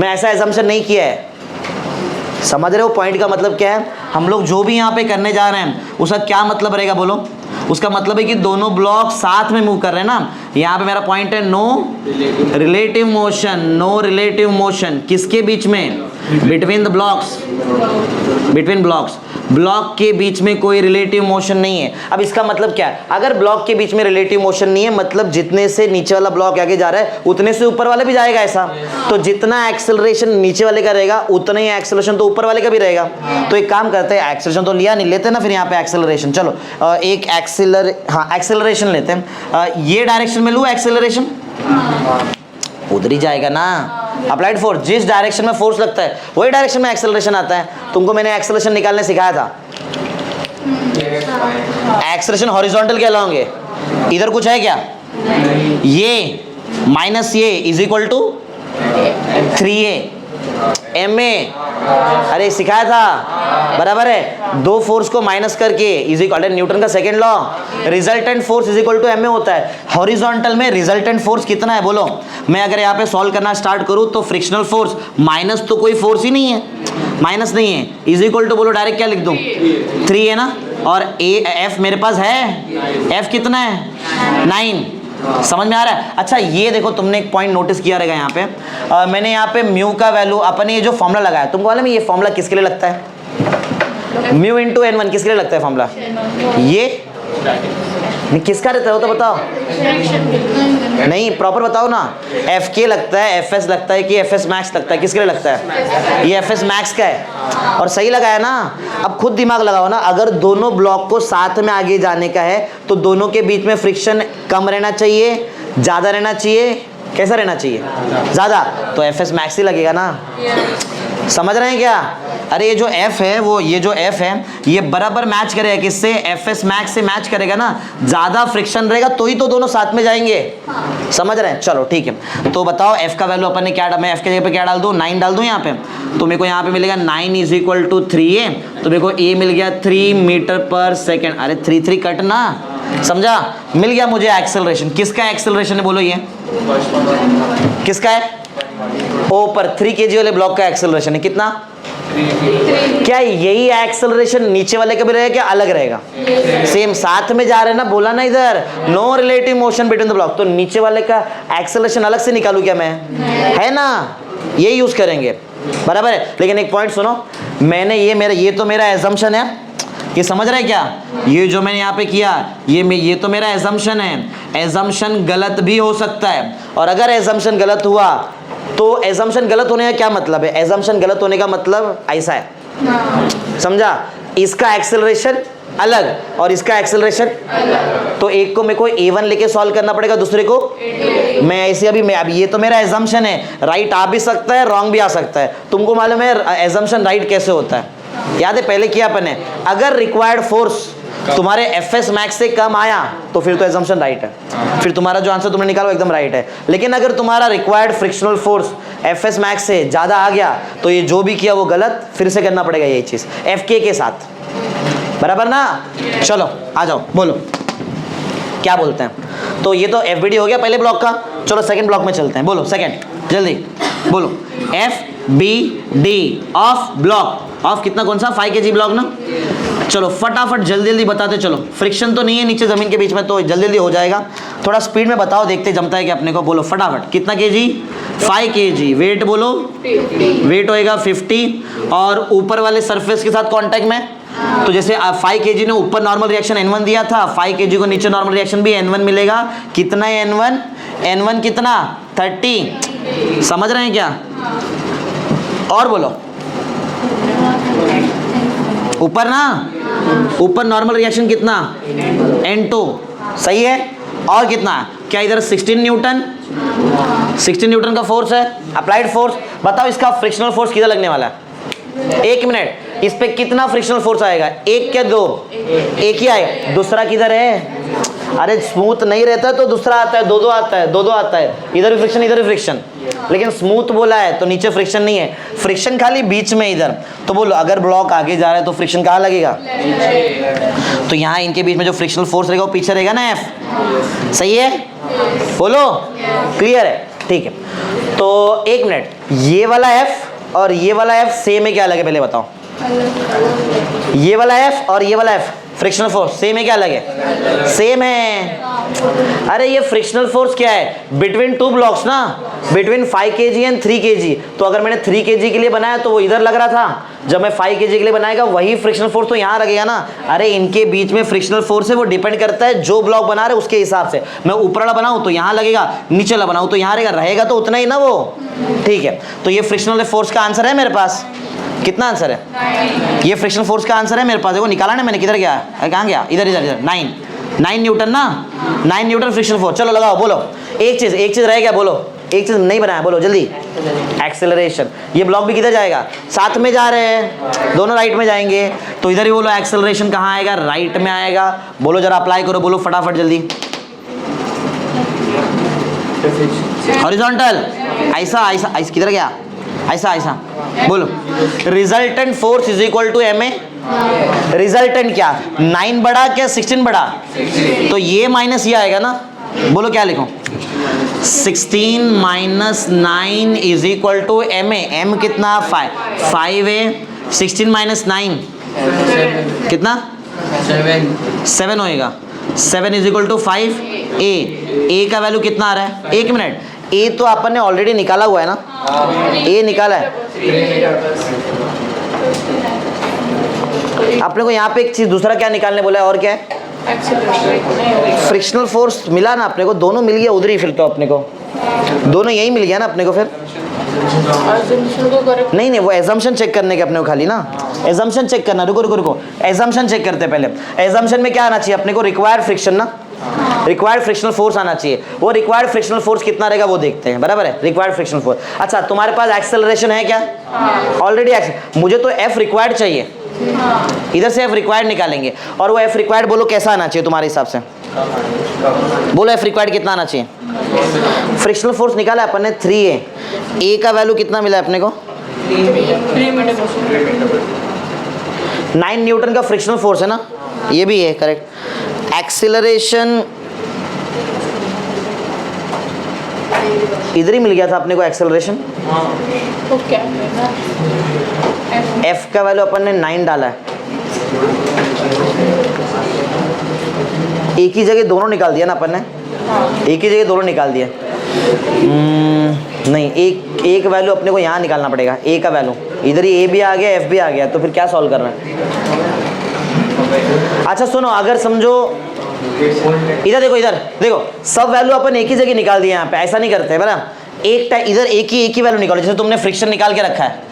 मैं ऐसा एजम्पशन नहीं किया है, समझ रहे हो पॉइंट का मतलब क्या है? हम लोग जो भी यहाँ पे करने जा रहे हैं उसका क्या मतलब रहेगा बोलो? उसका मतलब है कि दोनों ब्लॉक साथ में मूव कर रहे हैं ना। यहाँ पे मेरा पॉइंट है no relative motion. No relative motion किसके बीच में? Between the blocks, between blocks. Block के बीच में कोई रिलेटिव मोशन नहीं है। अब इसका मतलब क्या है? अगर ब्लॉक के बीच में रिलेटिव मोशन नहीं है मतलब जितने से नीचे वाला ब्लॉक आगे जा रहा है उतने से ऊपर वाले भी जाएगा, ऐसा। तो जितना एक्सेलरेशन नीचे वाले का रहेगा उतना ही एक्सेलरेशन तो ऊपर वाले का भी रहेगा। तो एक काम करते हैं, एक्सेलरेशन तो लिया नहीं, लेते ना फिर यहाँ पे एक्सेलरेशन। चलो एक एक्सेलरेशन लेते हैं। ये डायरेक्शन में लूँ एक्सेलरेशन, उधर ही जाएगा ना। अप्लाइड फोर्स, जिस डायरेक्शन में फोर्स लगता है वही डायरेक्शन में एक्सेलरेशन आता है। तुमको मैंने एक्सेलरेशन निकालने सिखाया था। एक्सेलरेशन हॉरिजॉन्टल के अलाउंग है। इधर कुछ है क्या? ये माइनस ये is equal to 3a ma। अरे सिखाया था, बराबर है। दो फोर्स को माइनस करके इज इक्वल, न्यूटन का second law, resultant force is equal to ma होता है। हॉरिजॉन्टल में रिजल्टेंट फोर्स कितना है बोलो? मैं अगर यहाँ पे सॉल्व करना स्टार्ट करूँ तो फ्रिक्शनल फोर्स माइनस तो कोई फोर्स ही नहीं है, माइनस नहीं है, इज इक्वल टू बोलो डायरेक्ट क्या लिख दूँ? 3 है ना। और एफ मेरे पास है, एफ कितना है? 9। समझ में आ रहा है? अच्छा ये देखो तुमने एक पॉइंट नोटिस किया रहेगा यहाँ पे। मैंने यहाँ पे म्यू का वैल्यू अपने ये जो फॉर्मूला लगाया, तुमको मालूम है ये फॉर्मूला किसके लिए लगता है? म्यू इंटू N1 किसके लिए लगता है फॉर्मूला? ये नहीं किसका रहता है वो तो बताओ। नहीं प्रॉपर बताओ ना। एफ के लगता है, एफ एस लगता है कि एफ एस मैक्स लगता है? किसके लिए लगता है? ये एफ एस मैक्स का है। और सही लगाया ना। अब खुद दिमाग लगाओ ना, अगर दोनों ब्लॉक को साथ में आगे जाने का है तो दोनों के बीच में फ्रिक्शन कम रहना चाहिए, ज़्यादा रहना चाहिए, कैसा रहना चाहिए? ज़्यादा। तो एफ एस मैक्स ही लगेगा ना। समझ रहे हैं क्या? अरे ये जो F है वो, ये जो F है ये बराबर मैच करेगा किससे? एफ एस मैक्स से मैच करेगा ना। ज़्यादा फ्रिक्शन रहेगा तो ही तो दोनों साथ में जाएंगे। समझ रहे हैं? चलो ठीक है। तो बताओ F का वैल्यू अपन ने क्या, मैं F के जगह पे क्या डाल दूँ? 9 डाल दूँ यहाँ पे। तो मेरे को यहाँ पे मिलेगा 9 इज इक्वल टू 3a। तो मेरे को a मिल गया 3 मीटर पर सेकेंड। अरे 3 कट ना, समझा? मिल गया मुझे एक्सेलरेशन। किसका एक्सेलरेशन है बोलो? ये किसका है? ओ पर 3 kg वाले ब्लॉक का एक्सेलरेशन है कितना? 3। क्या यही एक्सेलरेशन नीचे वाले का भी रहेगा क्या अलग रहेगा? सेम साथ में जा रहे हैं ना, बोला ना इधर no relative motion between the block. तो नीचे वाले का एक्सेलरेशन अलग से निकालू क्या मैं? है ना, ये यूज करेंगे, बराबर है। लेकिन एक पॉइंट सुनो, मैंने ये तो मेरा एजम्पशन है, ये समझ रहे हैं क्या? ये जो मैंने यहाँ पे किया ये तो मेरा एजम्पशन है। एजम्पशन गलत भी हो सकता है, और अगर एजम्पशन गलत हुआ तो एजम्पशन गलत होने का क्या मतलब है? एजम्पशन गलत होने का मतलब ऐसा है, समझा? इसका एक्सेलरेशन अलग और इसका एक्सेलरेशन तो एक को मेरे को A1 लेके सॉल्व करना पड़ेगा, दूसरे को मैं ऐसे अभी ये तो मेरा एजम्पशन है, राइट आ भी सकता है रॉन्ग भी आ सकता है। तुमको मालूम है एजम्पशन राइट कैसे होता है? याद है पहले किया अपन ने, अगर रिक्वायर्ड फोर्स तुम्हारे एफएस मैक्स से कम आया तो फिर तो एजम्पशन राइट है, फिर तुम्हारा जो आंसर तुमने निकाला एकदम राइट है। लेकिन अगर तुम्हारा required frictional force FS max से ज़्यादा आ गया तो ये जो भी किया वो गलत, फिर से करना पड़ेगा यही चीज़ एफके के साथ, बराबर ना? चलो आ जाओ, बोलो क्या बोलते हैं। तो ये तो एफबीडी हो गया पहले ब्लॉक का, चलो सेकंड ब्लॉक में चलते हैं। बोलो सेकंड, जल्दी बोलो। F B D of block of कितना, कौन सा 5 kg ब्लॉक ना? चलो फटाफट जल्दी जल्दी बताते चलो। फ्रिक्शन तो नहीं है नीचे ज़मीन के बीच में, तो जल्दी जल्दी हो जाएगा। थोड़ा स्पीड में बताओ, देखते जमता है कि अपने को। बोलो फटाफट, कितना kg? 5 kg। वेट बोलो, वेट होएगा 50 और ऊपर वाले सरफेस के साथ कांटेक्ट में, तो जैसे 5 kg ने ऊपर नॉर्मल रिएक्शन N1 दिया था, 5 kg को नीचे नॉर्मल रिएक्शन भी N1 मिलेगा। कितना है N1? N1 कितना? 30। समझ रहे हैं क्या? और बोलो ऊपर ना, ऊपर नॉर्मल रिएक्शन कितना? N2। सही है। और कितना? क्या इधर 16 न्यूटन, 16 न्यूटन का फोर्स है, अप्लाइड फोर्स। बताओ इसका फ्रिक्शनल फोर्स किधर लगने वाला है? 1 मिनट, इस पे कितना फ्रिक्शनल फोर्स आएगा? 1 क्या 2? 1 ही आएगा। दूसरा किधर है? अरे स्मूथ नहीं रहता है तो दूसरा आता है, 2 आता है, 2 आता है। इधर भी फ्रिक्शन, इधर भी फ्रिक्शन, लेकिन स्मूथ बोला है तो नीचे फ्रिक्शन नहीं है, फ्रिक्शन खाली बीच में इधर। तो बोलो अगर ब्लॉक आगे जा रहा है तो फ्रिक्शन कहाँ लगेगा? तो यहाँ इनके बीच में जो फ्रिक्शनल फोर्स रहेगा वो पीछे रहेगा ना, एफ। सही है? बोलो क्लियर है? ठीक है। तो 1 मिनट, ये वाला एफ और ये वाला एफ सेम है क्या अलग है? पहले बताओ। ये वाला एफ और ये वाला एफ फ्रिक्शनल फोर्स सेम है क्या अलग है? सेम है। अरे ये फ्रिक्शनल फोर्स क्या है? बिटवीन 2 ब्लॉक्स ना, बिटवीन 5 kg एंड 3 kg। तो अगर मैंने 3 kg के लिए बनाया तो वो इधर लग रहा था, जब मैं 5 kg के लिए बनाएगा वही फ्रिक्शनल फोर्स तो यहाँ लगेगा ना। अरे इनके बीच में फ्रिक्शनल फोर्स है, वो डिपेंड करता है जो ब्लॉक बना रहे उसके हिसाब से। मैं ऊपर वाला बनाऊँ तो यहाँ लगेगा, नीचे वाला बनाऊँ तो यहाँ रहेगा तो उतना ही ना वो। ठीक है, तो ये फ्रिक्शनल फोर्स का आंसर है मेरे पास। कितना आंसर है? ये फ्रिक्शनल फोर्स का आंसर है मेरे पास। देखो निकाला ना मैंने, किधर गया? कहाँ गया? इधर इधर इधर। 9 न्यूटन ना, 9 न्यूटन फ्रिक्शनल फोर्स। चलो लगाओ, बोलो एक चीज रह गया, बोलो एक चीज नहीं बनाया, बोलो जल्दी। एक्सेलरेशन। ये ब्लॉक भी किधर जाएगा? साथ में जा रहे हैं, दोनों राइट में जाएंगे, तो इधर ही बोलो एक्सेलरेशन कहाँ आएगा? राइट में आएगा। बोलो जरा अप्लाई करो, बोलो फटाफट जल्दी। हॉरिजॉन्टल, ऐसा ऐसा ऐसा, किधर गया? ऐसा ऐसा बोलो। Resultant force is equal to M A. Resultant क्या? 9 बड़ा क्या 16 बड़ा? तो ये माइनस ये आएगा ना। बोलो क्या लिखो? 16 minus 9 is equal to M A. M कितना? 5 है। 16 माइनस 9 कितना? 7 होएगा। 7 इज इक्वल टू 5 ए का वैल्यू कितना आ रहा है? 1 मिनट, ए तो अपन ने ऑलरेडी निकाला हुआ है ना, ए निकाला है अपने को। यहाँ पे एक चीज दूसरा क्या निकालने बोला है? और क्या है? फ्रिक्शनल फोर्स मिला ना अपने को, दोनों मिल गया उधर ही। फिर तो अपने को दोनों यही मिल गया ना अपने को। फिर नहीं नहीं, वो एजम्पशन चेक करने के अपने को खाली ना, एजम्पशन चेक करना। रुको रुको रुको, एजम्पशन चेक करते हैं पहले। एजम्पशन में क्या आना चाहिए अपने को? रिक्वायर्ड फ्रिक्शन ना, रिक्वायर्ड फ्रिक्शनल फोर्स आना चाहिए। वो रिक्वायर्ड फ्रिक्शनल फोर्स कितना रहेगा वो देखते हैं, बराबर है? Required frictional force. अच्छा तुम्हारे पास एक्सेलरेशन है क्या? ऑलरेडी मुझे तो एफ रिक्वायर्ड चाहिए, इधर से एफ रिक्वायर्ड निकालेंगे। और वो एफ रिक्वायर्ड बोलो कैसा आना चाहिए तुम्हारे हिसाब से? बोलो एफ रिक्वायर्ड कितना आना चाहिए? फ्रिक्शनल फोर्स निकाला अपन ने 3 है। ए का वैल्यू कितना मिला अपने को? 9 न्यूटन का फ्रिक्शनल फोर्स है ना, ये भी है करेक्ट। एक्सेलरेशन इधर ही मिल गया था अपने को एक्सेलरेशन। तो क्या एफ का वैल्यू अपन ने 9 डाला है। एक ही जगह दोनों निकाल दिया ना अपन ने, एक ही जगह दोनों निकाल दिया। नहीं, एक वैल्यू अपने को यहाँ निकालना पड़ेगा। ए का वैल्यू इधर ही, ए भी आ गया एफ भी आ गया, तो फिर क्या सॉल्व करना है? अच्छा सुनो, अगर समझो इधर देखो, इधर देखो, सब वैल्यू अपन एक ही जगह निकाल दिए। यहाँ पे ऐसा नहीं करते, बराबर? एक टाइम इधर एक ही वैल्यू निकालो। जैसे तुमने फ्रिक्शन निकाल के रखा है,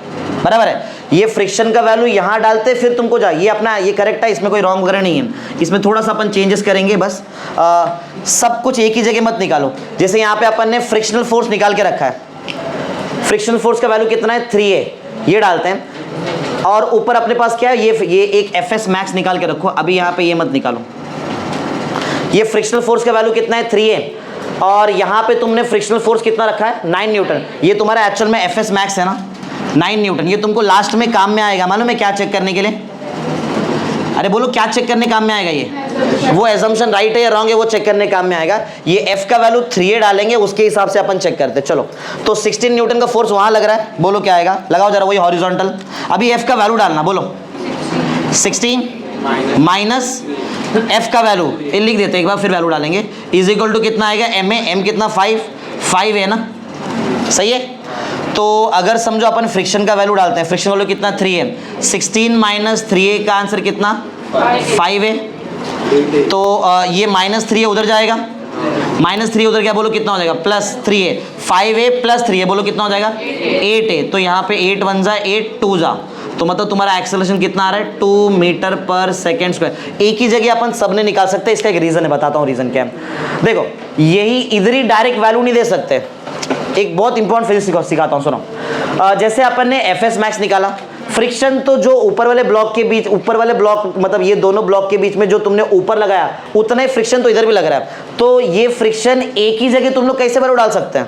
बराबर है। ये फ्रिक्शन का वैल्यू यहाँ डालते फिर तुमको जा, ये अपना ये करेक्ट है, इसमें कोई रॉन्ग वगैरह नहीं है। इसमें थोड़ा सा अपन चेंजेस करेंगे बस, सब कुछ एक ही जगह मत निकालो। जैसे यहाँ पे अपन ने फ्रिक्शनल फोर्स निकाल के रखा है, फ्रिक्शनल फोर्स का वैल्यू कितना है 3a, ये डालते हैं। और ऊपर अपने पास क्या है, ये एक एफएस मैक्स निकाल के रखो, अभी यहाँ पे ये मत निकालो। ये फ्रिक्शनल फोर्स का वैल्यू कितना है 3a, और यहाँ पे तुमने फ्रिक्शनल फोर्स कितना रखा है 9 न्यूटन। ये तुम्हारा एक्चुअल में एफएस मैक्स है ना 9 न्यूटन। ये तुमको लास्ट में काम में आएगा, मालूम है क्या चेक करने के लिए? अरे बोलो क्या चेक करने काम में आएगा? ये वो एजम्पशन राइट है या रॉन्ग है वो चेक करने काम में आएगा। ये एफ का वैल्यू 3a डालेंगे, उसके हिसाब से अपन चेक करते। चलो तो 16 न्यूटन का फोर्स वहां लग रहा है, बोलो क्या आएगा? लगाओ जरा वही हॉरिजॉन्टल। अभी एफ का वैल्यू डालना, बोलो 16 माइनस एफ का वैल्यू ये लिख देते एक बार, फिर वैल्यू डालेंगे, इज इक्वल टू कितना आएगा एम ए, एम कितना 5 है ना, सही है। तो अगर समझो अपन फ्रिक्शन का वैल्यू डालते हैं, फ्रिक्शन वैल्यू कितना 3 है, 16 माइनस 3a का आंसर कितना 5 है। तो ये -3 है उधर जाएगा, -3 उधर क्या बोलो कितना हो जाएगा +3 है, 5a + 3 है बोलो कितना हो जाएगा 8 है। तो यहाँ पे 8 1 जा 8 2 जा, तो मतलब तुम्हारा एक्सेलरेशन कितना आ रहा है 2 मीटर पर सेकेंड स्क्वायर। एक ही जगह अपन सबने निकाल सकते हैं, इसका एक रीजन है, बताता हूँ रीजन क्या है। देखो यही इधर ही डायरेक्ट वैल्यू नहीं दे सकते, एक बहुत इंपॉर्टेंट फिजिक्स सिखाता हूँ सुनो। जैसे अपन ने एफएस मैक्स निकाला, फ्रिक्शन तो जो ऊपर वाले ब्लॉक के बीच, ऊपर वाले ब्लॉक मतलब ये दोनों ब्लॉक के बीच में जो तुमने ऊपर लगाया उतना ही फ्रिक्शन तो इधर भी लग रहा है। तो ये फ्रिक्शन एक ही जगह तुम लोग कैसे वैल्यू डाल सकते हैं?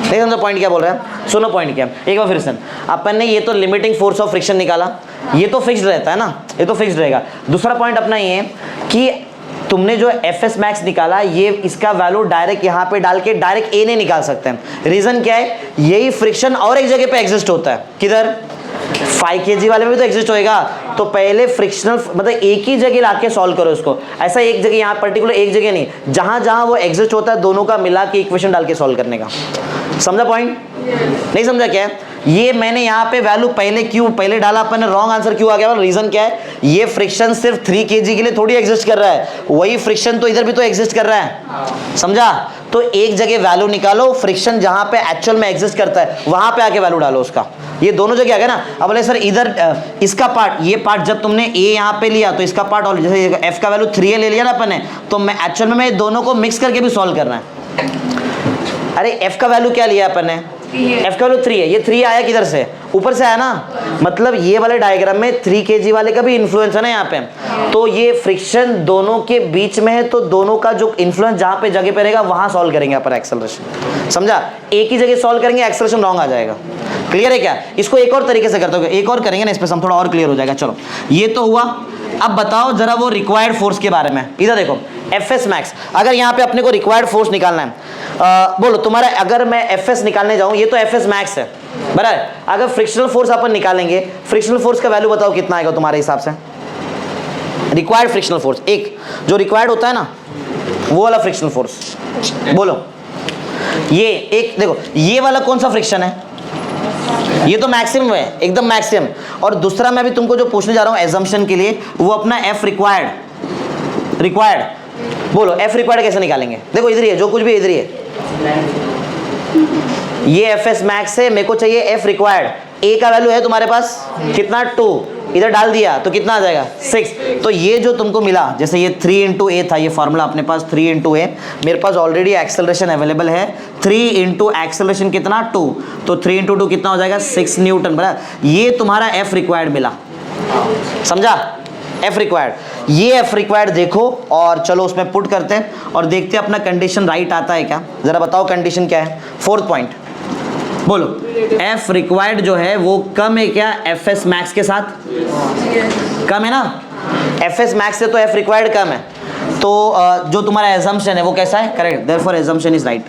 नहीं समझो पॉइंट क्या बोल रहे हैं, सुनो पॉइंट क्या। एक बार फिर से अपन ने ये तो लिमिटिंग फोर्स ऑफ फ्रिक्शन निकाला, ये तो फिक्स्ड रहता है ना, ये तो फिक्स्ड रहेगा। दूसरा पॉइंट अपना ये है कि तुमने जो एफएस मैक्स निकाला, ये इसका वैल्यू डायरेक्ट यहाँ पे डाल के डायरेक्ट ए नहीं निकाल सकते हैं। रीजन क्या है, यही फ्रिक्शन और एक जगह पे एग्जिस्ट होता है, किधर 5 kg वाले में भी तो एग्जिस्ट होएगा। तो पहले फ्रिक्शनल मतलब एक ही जगह लाके सॉल्व करो इसको, ऐसा एक जगह यहाँ पर्टिकुलर एक जगह नहीं, जहां जहां वो एग्जिस्ट होता है दोनों का मिला के इक्वेशन डाल के सॉल्व करने का। समझा पॉइंट? नहीं समझा क्या है? ये मैंने यहाँ पे वैल्यू पहले डाला अपन ने, रॉन्ग आंसर क्यों आ गया? रीजन क्या है, ये फ्रिक्शन सिर्फ 3 kg के लिए थोड़ी एग्जिस्ट कर रहा है, वही फ्रिक्शन तो इधर भी तो एग्जिस्ट कर रहा है, समझा? तो एक जगह वैल्यू निकालो, फ्रिक्शन जहां पे एक्चुअल में एग्जिस्ट करता है वहां पे आके वैल्यू डालो उसका। ये दोनों जगह आ गया ना। अब बोले सर इधर इसका पार्ट, ये पार्ट जब तुमने ए यहाँ पे लिया तो इसका पार्ट, और जैसे एफ का वैल्यू 3a ले लिया ना अपन ने, तो मैं एक्चुअल में दोनों को मिक्स करके भी सॉल्व करना है। अरे एफ का वैल्यू क्या लिया अपन ने, एफ का वैल्यू 3 है, ये 3 आया किधर से? ऊपर से आया ना। मतलब ये वाले डायग्राम में 3 kg वाले का भी इन्फ्लुएंस है ना यहाँ पे। तो ये फ्रिक्शन दोनों के बीच में है, तो दोनों का जो इन्फ्लुएंस जहाँ पे जगह पे रहेगा वहां सॉल्व करेंगे अपन एक्सेलरेशन, समझा? एक ही जगह सॉल्व करेंगे एक्सेलरेशन रॉन्ग आ जाएगा। क्लियर है क्या? इसको एक और तरीके से करते हो, एक और करेंगे ना इसमें हम, थोड़ा और क्लियर हो जाएगा। चलो ये तो हुआ। अब बताओ जरा वो रिक्वायर्ड फोर्स के बारे में। इधर देखो एफएस मैक्स, अगर यहाँ पे अपने को रिक्वायर्ड फोर्स निकालना है, बोलो तुम्हारा, अगर मैं एफएस निकालने जाऊं, ये तो एफएस मैक्स है बराबर। अगर फ्रिक्शनल फोर्स अपन निकालेंगे, फ्रिक्शनल फोर्स का वैल्यू बताओ कितना आएगा तुम्हारे हिसाब से? रिक्वायर्ड फ्रिक्शनल फोर्स, एक जो रिक्वायर्ड होता है ना वो वाला फ्रिक्शनल फोर्स, बोलो। ये एक देखो, ये वाला कौन सा फ्रिक्शन है? ये तो मैक्सिमम है, एकदम मैक्सिमम। और दूसरा मैं भी तुमको जो पूछने जा रहा हूं एजम्पशन के लिए, वो अपना एफ रिक्वायर्ड बोलो। एफ रिक्वायर्ड कैसे निकालेंगे? देखो इधर ही है, जो कुछ भी इधर ही है, ये एफ एस मैक्स है, मेरे को चाहिए एफ रिक्वायर्ड। ए का वैल्यू है तुम्हारे पास कितना 2, इधर डाल दिया तो कितना आ जाएगा 6। तो ये जो तुमको मिला, जैसे ये 3 × a था, ये फॉर्मूला अपने पास 3 × a, मेरे पास ऑलरेडी एक्सेलरेशन अवेलेबल है 3 × एक्सेलरेशन कितना 2, तो 3 × 2 कितना हो जाएगा 6 न्यूटन बराबर। ये तुम्हारा एफ रिक्वायर्ड मिला, समझा? एफ रिक्वायर्ड, ये एफ रिक्वायर्ड देखो और चलो उसमें पुट करते हैं और देखते हैं अपना कंडीशन राइट आता है क्या। जरा बताओ कंडीशन क्या है? 4th पॉइंट बोलो। एफ रिक्वायर्ड जो है वो कम है क्या एफ एस मैक्स के साथ? कम है ना, एफ एस मैक्स से तो एफ रिक्वायर्ड कम है। तो जो तुम्हारा एजम्पशन है वो कैसा है? Correct, therefore assumption is right.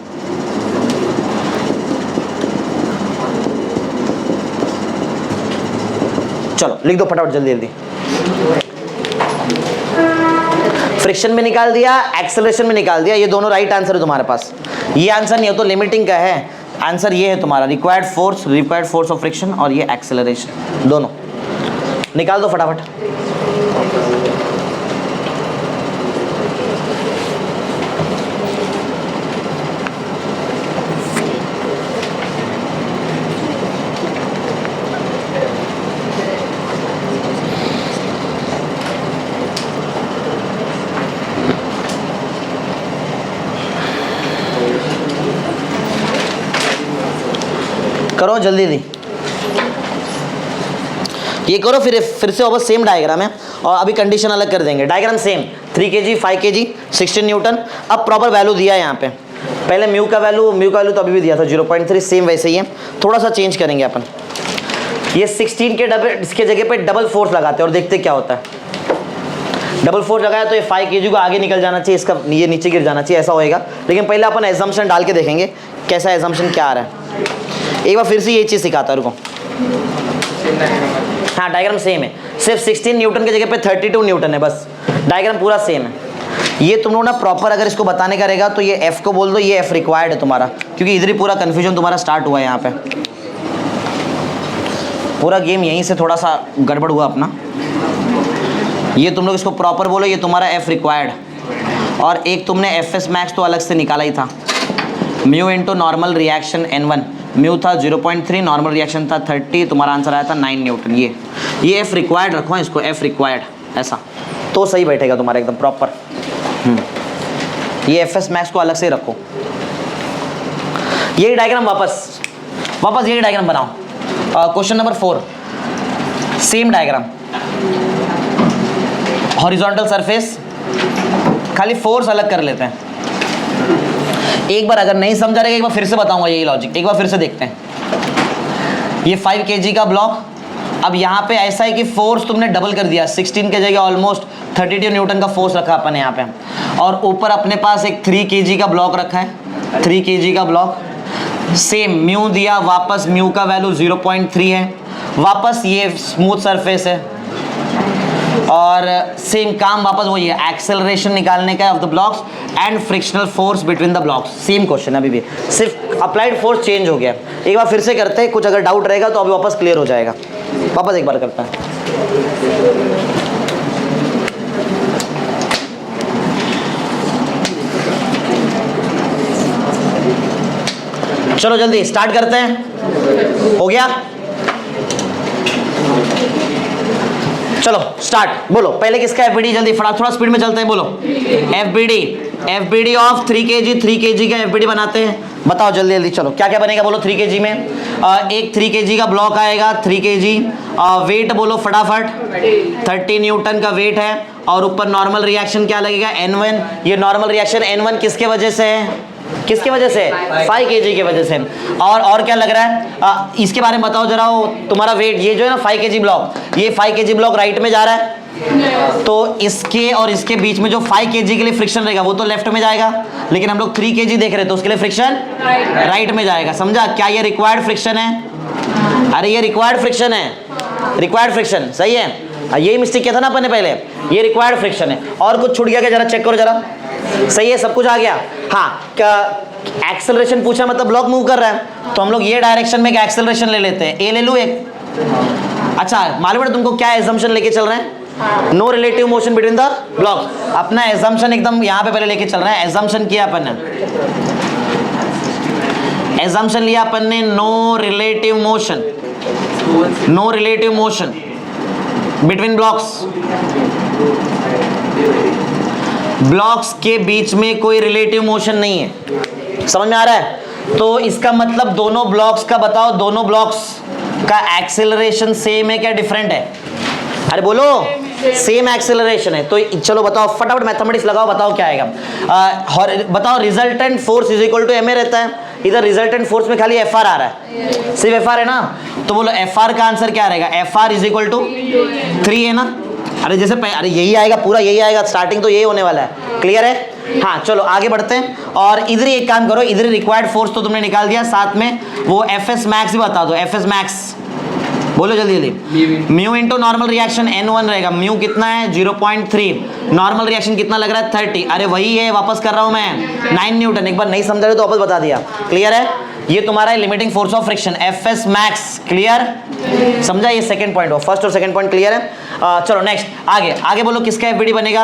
चलो लिख दो फटाफट जल्दी जल्दी। फ्रिक्शन में निकाल दिया, एक्सेलरेशन में निकाल दिया, ये दोनों राइट आंसर है तुम्हारे पास। ये आंसर नहीं हो तो लिमिटिंग का है, आंसर ये है तुम्हारा रिक्वायर्ड फोर्स ऑफ फ्रिक्शन, और ये एक्सेलरेशन, दोनों निकाल दो फटाफट। करो जल्दी दी, ये करो फिर से वापस सेम डायग्राम है और अभी कंडीशन अलग कर देंगे। Diagram same 3 kg 5 kg 16 Newton. अब प्रॉपर वैल्यू दिया है यहाँ पे, पहले म्यू का वैल्यू तो अभी भी दिया था 0.3, सेम वैसे ही है, थोड़ा सा चेंज करेंगे अपन। ये 16 के इसके जगह पे डबल फोर्स लगाते हैं और देखते क्या होता है। डबल फोर्स लगाया तो ये 5 kg को आगे निकल जाना चाहिए, इसका ये नीचे गिर जाना चाहिए, ऐसा होएगा। लेकिन पहले अपन एजम्पशन डाल के देखेंगे कैसा एजम्पशन क्या आ रहा है। एक बार फिर से ये चीज़ सिखाता है, रुको। हाँ डायग्राम सेम है, सिर्फ 16 न्यूटन की जगह पे 32 न्यूटन है, बस डायग्राम पूरा सेम है। ये तुम लोग ना प्रॉपर अगर इसको बताने का रहेगा तो ये एफ को बोल दो, ये एफ रिक्वायर्ड है तुम्हारा, क्योंकि इधर ही पूरा कन्फ्यूजन तुम्हारा स्टार्ट हुआ है। यहाँ पे पूरा गेम यहीं से थोड़ा सा गड़बड़ हुआ अपना। ये तुम लोग इसको प्रॉपर बोलो, ये तुम्हारा एफ रिक्वायर्ड। और एक तुमने एफ एस मैक्स तो अलग से निकाला ही था, mu into normal reaction N1, mu था 0.3, नॉर्मल रिएक्शन था 30, तुम्हारा आंसर आया था 9 न्यूटन। ये एफ रिक्वायर्ड रखो इसको, एफ रिक्वायर्ड ऐसा तो सही बैठेगा तुम्हारा एकदम प्रॉपर। ये एफ एस मैक्स को अलग से रखो। यही डायग्राम वापस यही डायग्राम बनाओ। Question number 4 same diagram, horizontal surface, खाली फोर्स अलग कर लेते हैं। एक बार अगर नहीं समझा रहेगा एक बार फिर से बताऊंगा यही लॉजिक, एक बार फिर से देखते हैं। ये 5 kg का ब्लॉक, अब यहाँ पे ऐसा है कि फोर्स तुमने डबल कर दिया, 16 के जगह ऑलमोस्ट 32 न्यूटन का फोर्स रखा अपन यहाँ पे, और ऊपर अपने पास एक 3 kg का ब्लॉक रखा है, 3 kg का ब्लॉक। सेम म्यू दिया, वापस म्यू का वैल्यू 0.3 है, वापस ये स्मूथ सरफेस है, और सेम काम वापस वही है, एक्सेलरेशन निकालने का of the blocks and frictional force between the blocks. Same question अभी भी, सिर्फ अप्लाइड फोर्स चेंज हो गया। एक बार फिर से करते हैं, कुछ अगर डाउट रहेगा तो अभी वापस क्लियर हो जाएगा। वापस एक बार करता है। चलो जल्दी स्टार्ट करते हैं, हो गया? चलो स्टार्ट, बोलो पहले किसका एफबीडी, जल्दी थोड़ा स्पीड में चलते हैं, बोलो एफबीडी ऑफ 3 kg का एफबीडी बनाते हैं, बताओ जल्दी जल्दी। चलो क्या क्या बनेगा बोलो 3 kg में। एक 3 kg का ब्लॉक आएगा, 3 kg। वेट बोलो फटाफट, 30 न्यूटन का वेट है, और ऊपर नॉर्मल रिएक्शन क्या लगेगा N1। ये नॉर्मल रिएक्शन N1 किसके वजह से है, किसकी वजह से, 5 kg की वजह से। और क्या लग रहा है इसके बारे में बताओ जरा। वो तुम्हारा वेट ये जो है ना 5 kg ब्लॉक, ये 5 kg ब्लॉक राइट में जा रहा है, तो इसके और इसके बीच में जो 5 kg के लिए फ्रिक्शन रहेगा वो तो लेफ्ट में जाएगा, लेकिन हम लोग 3 kg देख रहे हैं तो उसके लिए फ्रिक्शन राइट में जाएगा। समझा? क्या ये रिक्वायर्ड फ्रिक्शन है? अरे ये रिक्वायर्ड फ्रिक्शन है, रिक्वायर्ड फ्रिक्शन, सही है। यही मिस्टेक किया था ना अपन ने पहले, ये रिक्वायर्ड फ्रिक्शन है। और कुछ छूट गया क्या, जरा चेक करो जरा। सही है, सब कुछ आ गया। हाँ, एक्सेलरेशन पूछा मतलब ब्लॉक मूव कर रहा है, तो हम लोग ये डायरेक्शन में एक एक्सेलरेशन ले लेते हैं। ए ले लूं एक। अच्छा मालूम है तुमको क्या एजम्पशन लेके चल रहे हैं? No relative motion between the blocks. अपना एजम्पशन एकदम यहाँ पे पहले लेके चल रहे हैं। एजम्पशन किया अपन ने, एजम्पशन लिया अपन ने, no relative motion, no relative motion between blocks. Blocks के बीच में कोई रिलेटिव मोशन नहीं है। समझ में आ रहा है? तो इसका मतलब दोनों ब्लॉक्स का बताओ, दोनों ब्लॉक्स का एक्सेलरेशन सेम है क्या डिफरेंट है? अरे बोलो, सेम एक्सेलरेशन है। तो चलो बताओ फटाफट मैथमेटिक्स लगाओ, बताओ क्या आएगा। बताओ resultant force is equal to M A रहता है, इधर रिजल्टेंट फोर्स में खाली एफ आर आ रहा है, सिर्फ एफ आर है ना, तो बोलो एफ आर का आंसर क्या रहेगा? F R is equal to 3 है ना। अरे जैसे अरे यही आएगा, पूरा यही आएगा, स्टार्टिंग तो यही होने वाला है। क्लियर है? हाँ चलो आगे बढ़ते हैं। और इधर ही एक काम करो, इधर रिक्वायर्ड फोर्स तो तुमने निकाल दिया, साथ में वो एफ एस मैक्स भी बता दो। एफ एस मैक्स बोलो जल्दी जल्दी। Mu into normal reaction N1 रहेगा, म्यू कितना है 0.3, नॉर्मल रिएक्शन कितना लग रहा है 30। अरे वही है, वापस कर रहा हूं मैं 9 न्यूटन। एक बार नहीं समझ रहे तो वापस बता दिया। क्लियर है? ये तुम्हारा limiting force of friction F S max. Clear? समझा? ये सेकंड पॉइंट हो, फर्स्ट और सेकंड पॉइंट क्लियर है। चलो नेक्स्ट, आगे बोलो किसका एफबीडी बनेगा?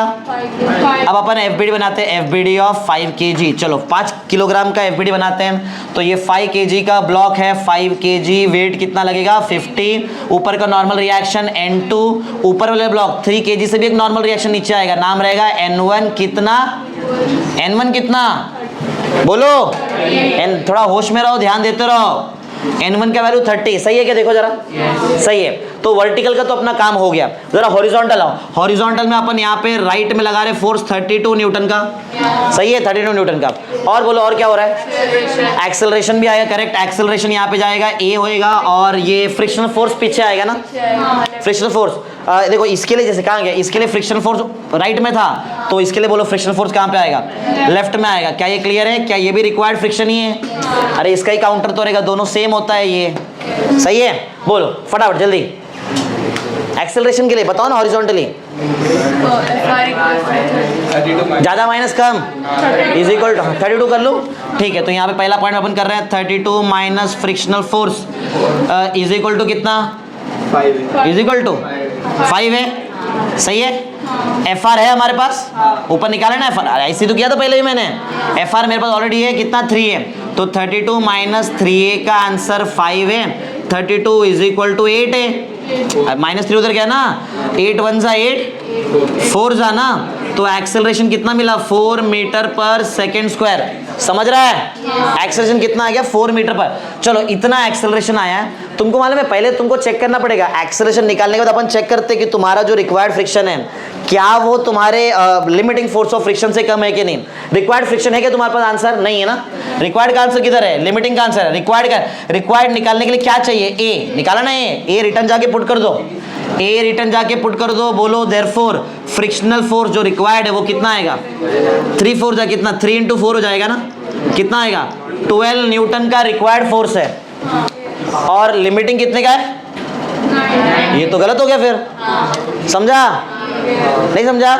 अब अपन एफबीडी बनाते हैं, एफबीडी ऑफ 5 kg। चलो 5 किलोग्राम का एफबीडी बनाते हैं। तो ये 5 kg का ब्लॉक है, 5 kg, वेट कितना लगेगा 50, ऊपर का नॉर्मल रिएक्शन N2, ऊपर वाले ब्लॉक 3 kg से भी एक नॉर्मल रिएक्शन नीचे आएगा, नाम रहेगा N1। कितना? N1 कितना बोलो? थोड़ा होश में रहो, ध्यान देते रहो। n1 का वैल्यू 30, सही है क्या? देखो जरा, सही है। तो वर्टिकल का तो अपना काम हो गया। जरा हॉरिजॉन्टल आओ। हॉरिजॉन्टल में अपन यहाँ पे राइट में लगा रहे फोर्स 32 न्यूटन का, सही है, 32 न्यूटन का। और बोलो और क्या हो रहा है? एक्सेलरेशन भी आएगा, करेक्ट। एक्सेलरेशन यहाँ पे जाएगा a होएगा, और ये फ्रिक्शनल फोर्स पीछे आएगा ना, फ्रिक्शनल फोर्स। देखो इसके लिए जैसे कहाँ गया, इसके लिए फ्रिक्शनल फोर्स राइट में था, तो इसके लिए बोलो फ्रिक्शनल फोर्स कहाँ पे आएगा? लेफ्ट में आएगा। क्या ये क्लियर है? क्या ये भी रिक्वायर्ड फ्रिक्शन ही है? अरे इसका ही काउंटर तो रहेगा, दोनों सेम होता है ये, सही है। बोलो फटाफट जल्दी, एक्सेलरेशन के लिए बताओ ना हॉरिजॉन्टली। ज्यादा माइनस कम इज इक्वल टू 32 कर लूँ, ठीक है। तो यहाँ पे पहला पॉइंट अपन कर रहे हैं 32 minus frictional force is equal to कितना? 5 इज इक्वल टू 5 है, सही है। एफ आर है हमारे पास, ऊपर निकाले ना एफ आर, ऐसे तो किया था पहले भी मैंने। एफ आर मेरे पास ऑलरेडी है, कितना? 3 है। तो 32 माइनस 3a का आंसर 5 है। 32 इज इक्वल टू 8 है, माइनस 3 उधर गया ना, 8 1 जा 8, 4 जा ना, तो एक्सेलरेशन कितना मिला? 4 मीटर पर सेकेंड स्क्वायर। समझ रहा है? एक्सेलरेशन कितना आ गया? 4 मीटर पर। चलो इतना एक्सेलरेशन आया है, तुमको मालूम है पहले तुमको चेक करना पड़ेगा। एक्सेलरेशन निकालने के बाद अपन चेक करते कि तुम्हारा जो रिक्वायर्ड फ्रिक्शन है, क्या वो तुम्हारे लिमिटिंग फोर्स ऑफ फ्रिक्शन से कम है कि नहीं। रिक्वायर्ड फ्रिक्शन है क्या तुम्हारे पास? आंसर नहीं है ना। रिक्वायर्ड का आंसर किधर है? लिमिटिंग का आंसर है। रिक्वायर्ड निकालने के लिए क्या चाहिए? ए निकाला ना, ए रिटर्न जाके पुट कर दो, ए रिटर्न जाके पुट कर दो। बोलो देयरफॉर फ्रिक्शनल फोर्स जो रिक्वायर्ड है वो कितना आएगा? 3 4 जा कितना? 3 × 4 हो जाएगा ना, कितना आएगा? 12 न्यूटन का रिक्वायर्ड फोर्स है, और लिमिटिंग कितने का है? ये तो गलत हो गया फिर, समझा? नहीं समझा?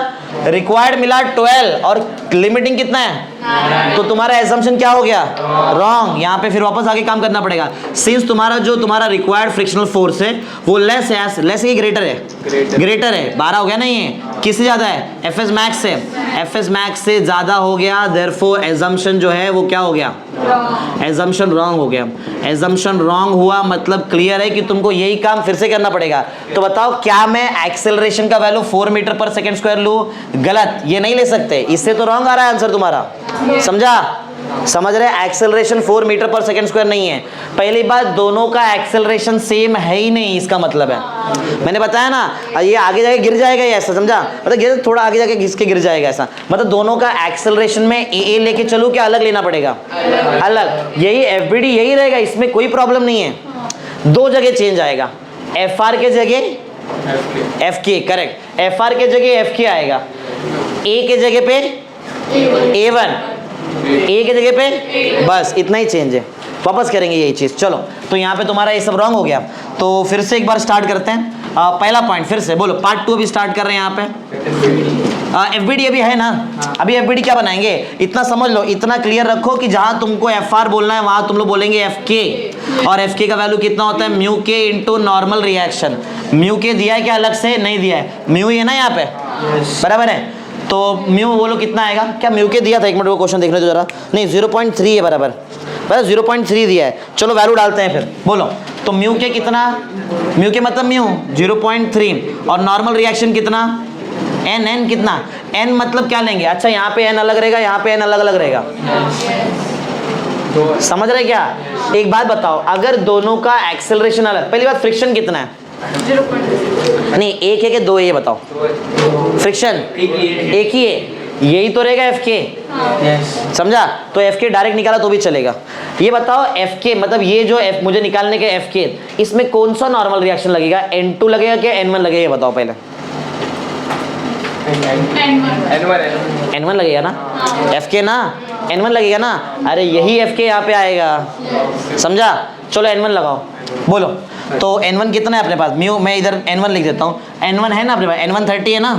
रिक्वायर्ड मिला 12 और लिमिटिंग कितना है? तो तुम्हारा एजम्पशन क्या हो गया? रॉन्ग। यहाँ पे फिर वापस आके काम करना पड़ेगा। सिंस तुम्हारा रिक्वायर्ड फ्रिक्शनल फोर्स है वो लेस है, लेस ही ग्रेटर है, ग्रेटर है, 12 हो गया ना। ये किससे ज्यादा है? एफ एस मैक्स से, एफ एस मैक्स से ज्यादा हो गया। देयरफॉर एजम्पशन जो है वो क्या हो गया? एजम्पशन रॉन्ग हो गया। एजम्पशन रॉन्ग हुआ मतलब क्लियर है कि तुमको यही काम फिर से करना पड़ेगा। तो बताओ क्या मैं एक्सेलरेशन का value 4 metre per second square लूँ? गलत, ये नहीं ले सकते, इससे तो रॉन्ग आ रहा है आंसर तुम्हारा, समझा? समझ रहे? Acceleration 4 metre per second square नहीं है। पहली बात, दोनों का एक्सेलरेशन सेम है ही नहीं, इसका मतलब है, मैंने बताया ना, ये आगे जाके गिर जाएगा ये, ऐसा समझा? मतलब थोड़ा आगे जाके घिस के गिर जाएगा ऐसा। मतलब दोनों का एक्सेलरेशन में ए लेके चलूँ क्या अलग लेना पड़ेगा? अलग। यही एफबीडी यही रहेगा, इसमें कोई प्रॉब्लम नहीं है। 2 जगह चेंज आएगा, एफ आर के जगह एफ के, करेक्ट, एफ आर के जगह एफ के आएगा, ए के जगह पे A1, ए के जगह पे, बस इतना ही चेंज है। वापस करेंगे यही चीज़। चलो तो यहाँ पे तुम्हारा ये सब रॉन्ग हो गया, तो फिर से एक बार स्टार्ट करते हैं। पहला पॉइंट फिर से बोलो, पार्ट 2 अभी स्टार्ट कर रहे हैं यहाँ पे। एफबीडी अभी है ना, अभी एफबीडी क्या बनाएंगे इतना समझ लो, इतना क्लियर रखो कि जहाँ तुमको एफ आर बोलना है वहाँ तुम लोग बोलेंगे एफ के, और एफ के का वैल्यू कितना होता है? म्यू के इंटू नॉर्मल रिएक्शन। म्यू के दिया है क्या अलग से? नहीं दिया है, म्यू ही है ना यहाँ पे, बराबर है। तो म्यू बोलो कितना आएगा? क्या म्यू के दिया था? एक मिनट वो क्वेश्चन देखने दो जरा। नहीं 0.3 है, बराबर, बस 0.3 दिया है। चलो वैल्यू डालते हैं फिर, बोलो। तो म्यू के कितना? म्यू के मतलब म्यू 0.3, और नॉर्मल रिएक्शन कितना? एन, एन कितना? एन मतलब क्या लेंगे? अच्छा यहाँ पे एन अलग रहेगा, यहाँ पे एन अलग अलग रहेगा, समझ रहे क्या? एक बात बताओ, अगर दोनों का एक्सेलरेशन अलग, पहली बात फ्रिक्शन कितना है? नहीं, एक है कि 2 है ये बताओ? फ्रिक्शन एक ही है, यही तो रहेगा एफ के, समझा? तो एफ के डायरेक्ट निकाला तो भी चलेगा। ये बताओ एफ के मतलब ये जो एफ मुझे निकालने के एफ के, इसमें कौन सा नॉर्मल रिएक्शन लगेगा? N2 लगेगा क्या N1 लगेगा? ये बताओ पहले। N1 लगेगा ना, एफ के ना, N1 लगेगा ना। अरे यही एफ के यहाँ पे आएगा, समझा? चलो N1 लगाओ, बोलो। तो N1 कितना है अपने पास? म्यू, मैं इधर N1 लिख देता हूँ। N1 है ना अपने पास? N1 30 है ना,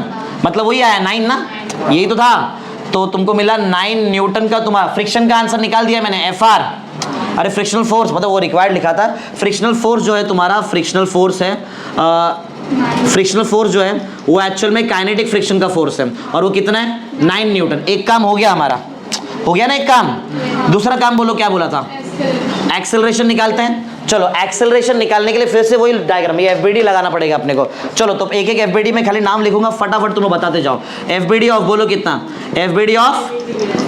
मतलब वही आया 9 ना, यही तो था। तो तुमको मिला 9 न्यूटन का। तुम्हारा फ्रिक्शन का आंसर निकाल दिया मैंने, एफ आर। अरे फ्रिक्शनल फोर्स मतलब वो रिक्वायर्ड लिखा था। फ्रिक्शनल फोर्स जो है तुम्हारा, फ्रिक्शनल फोर्स है, फ्रिक्शनल फोर्स जो है वो एक्चुअल में काइनेटिक फ्रिक्शन का फोर्स है, और वो कितना है? 9 न्यूटन। एक काम हो गया हमारा, हो गया ना एक काम। दूसरा काम बोलो, क्या बोला था? एक्सेलरेशन निकालते हैं। चलो एक्सेलरेशन निकालने के लिए फिर से वही डायग्राम, ये एफबीडी लगाना पड़ेगा अपने को। चलो तो एक एक एफबीडी में खाली नाम लिखूंगा, फटाफट तुम लोग बताते जाओ। एफबीडी ऑफ बोलो कितना? एफबीडी ऑफ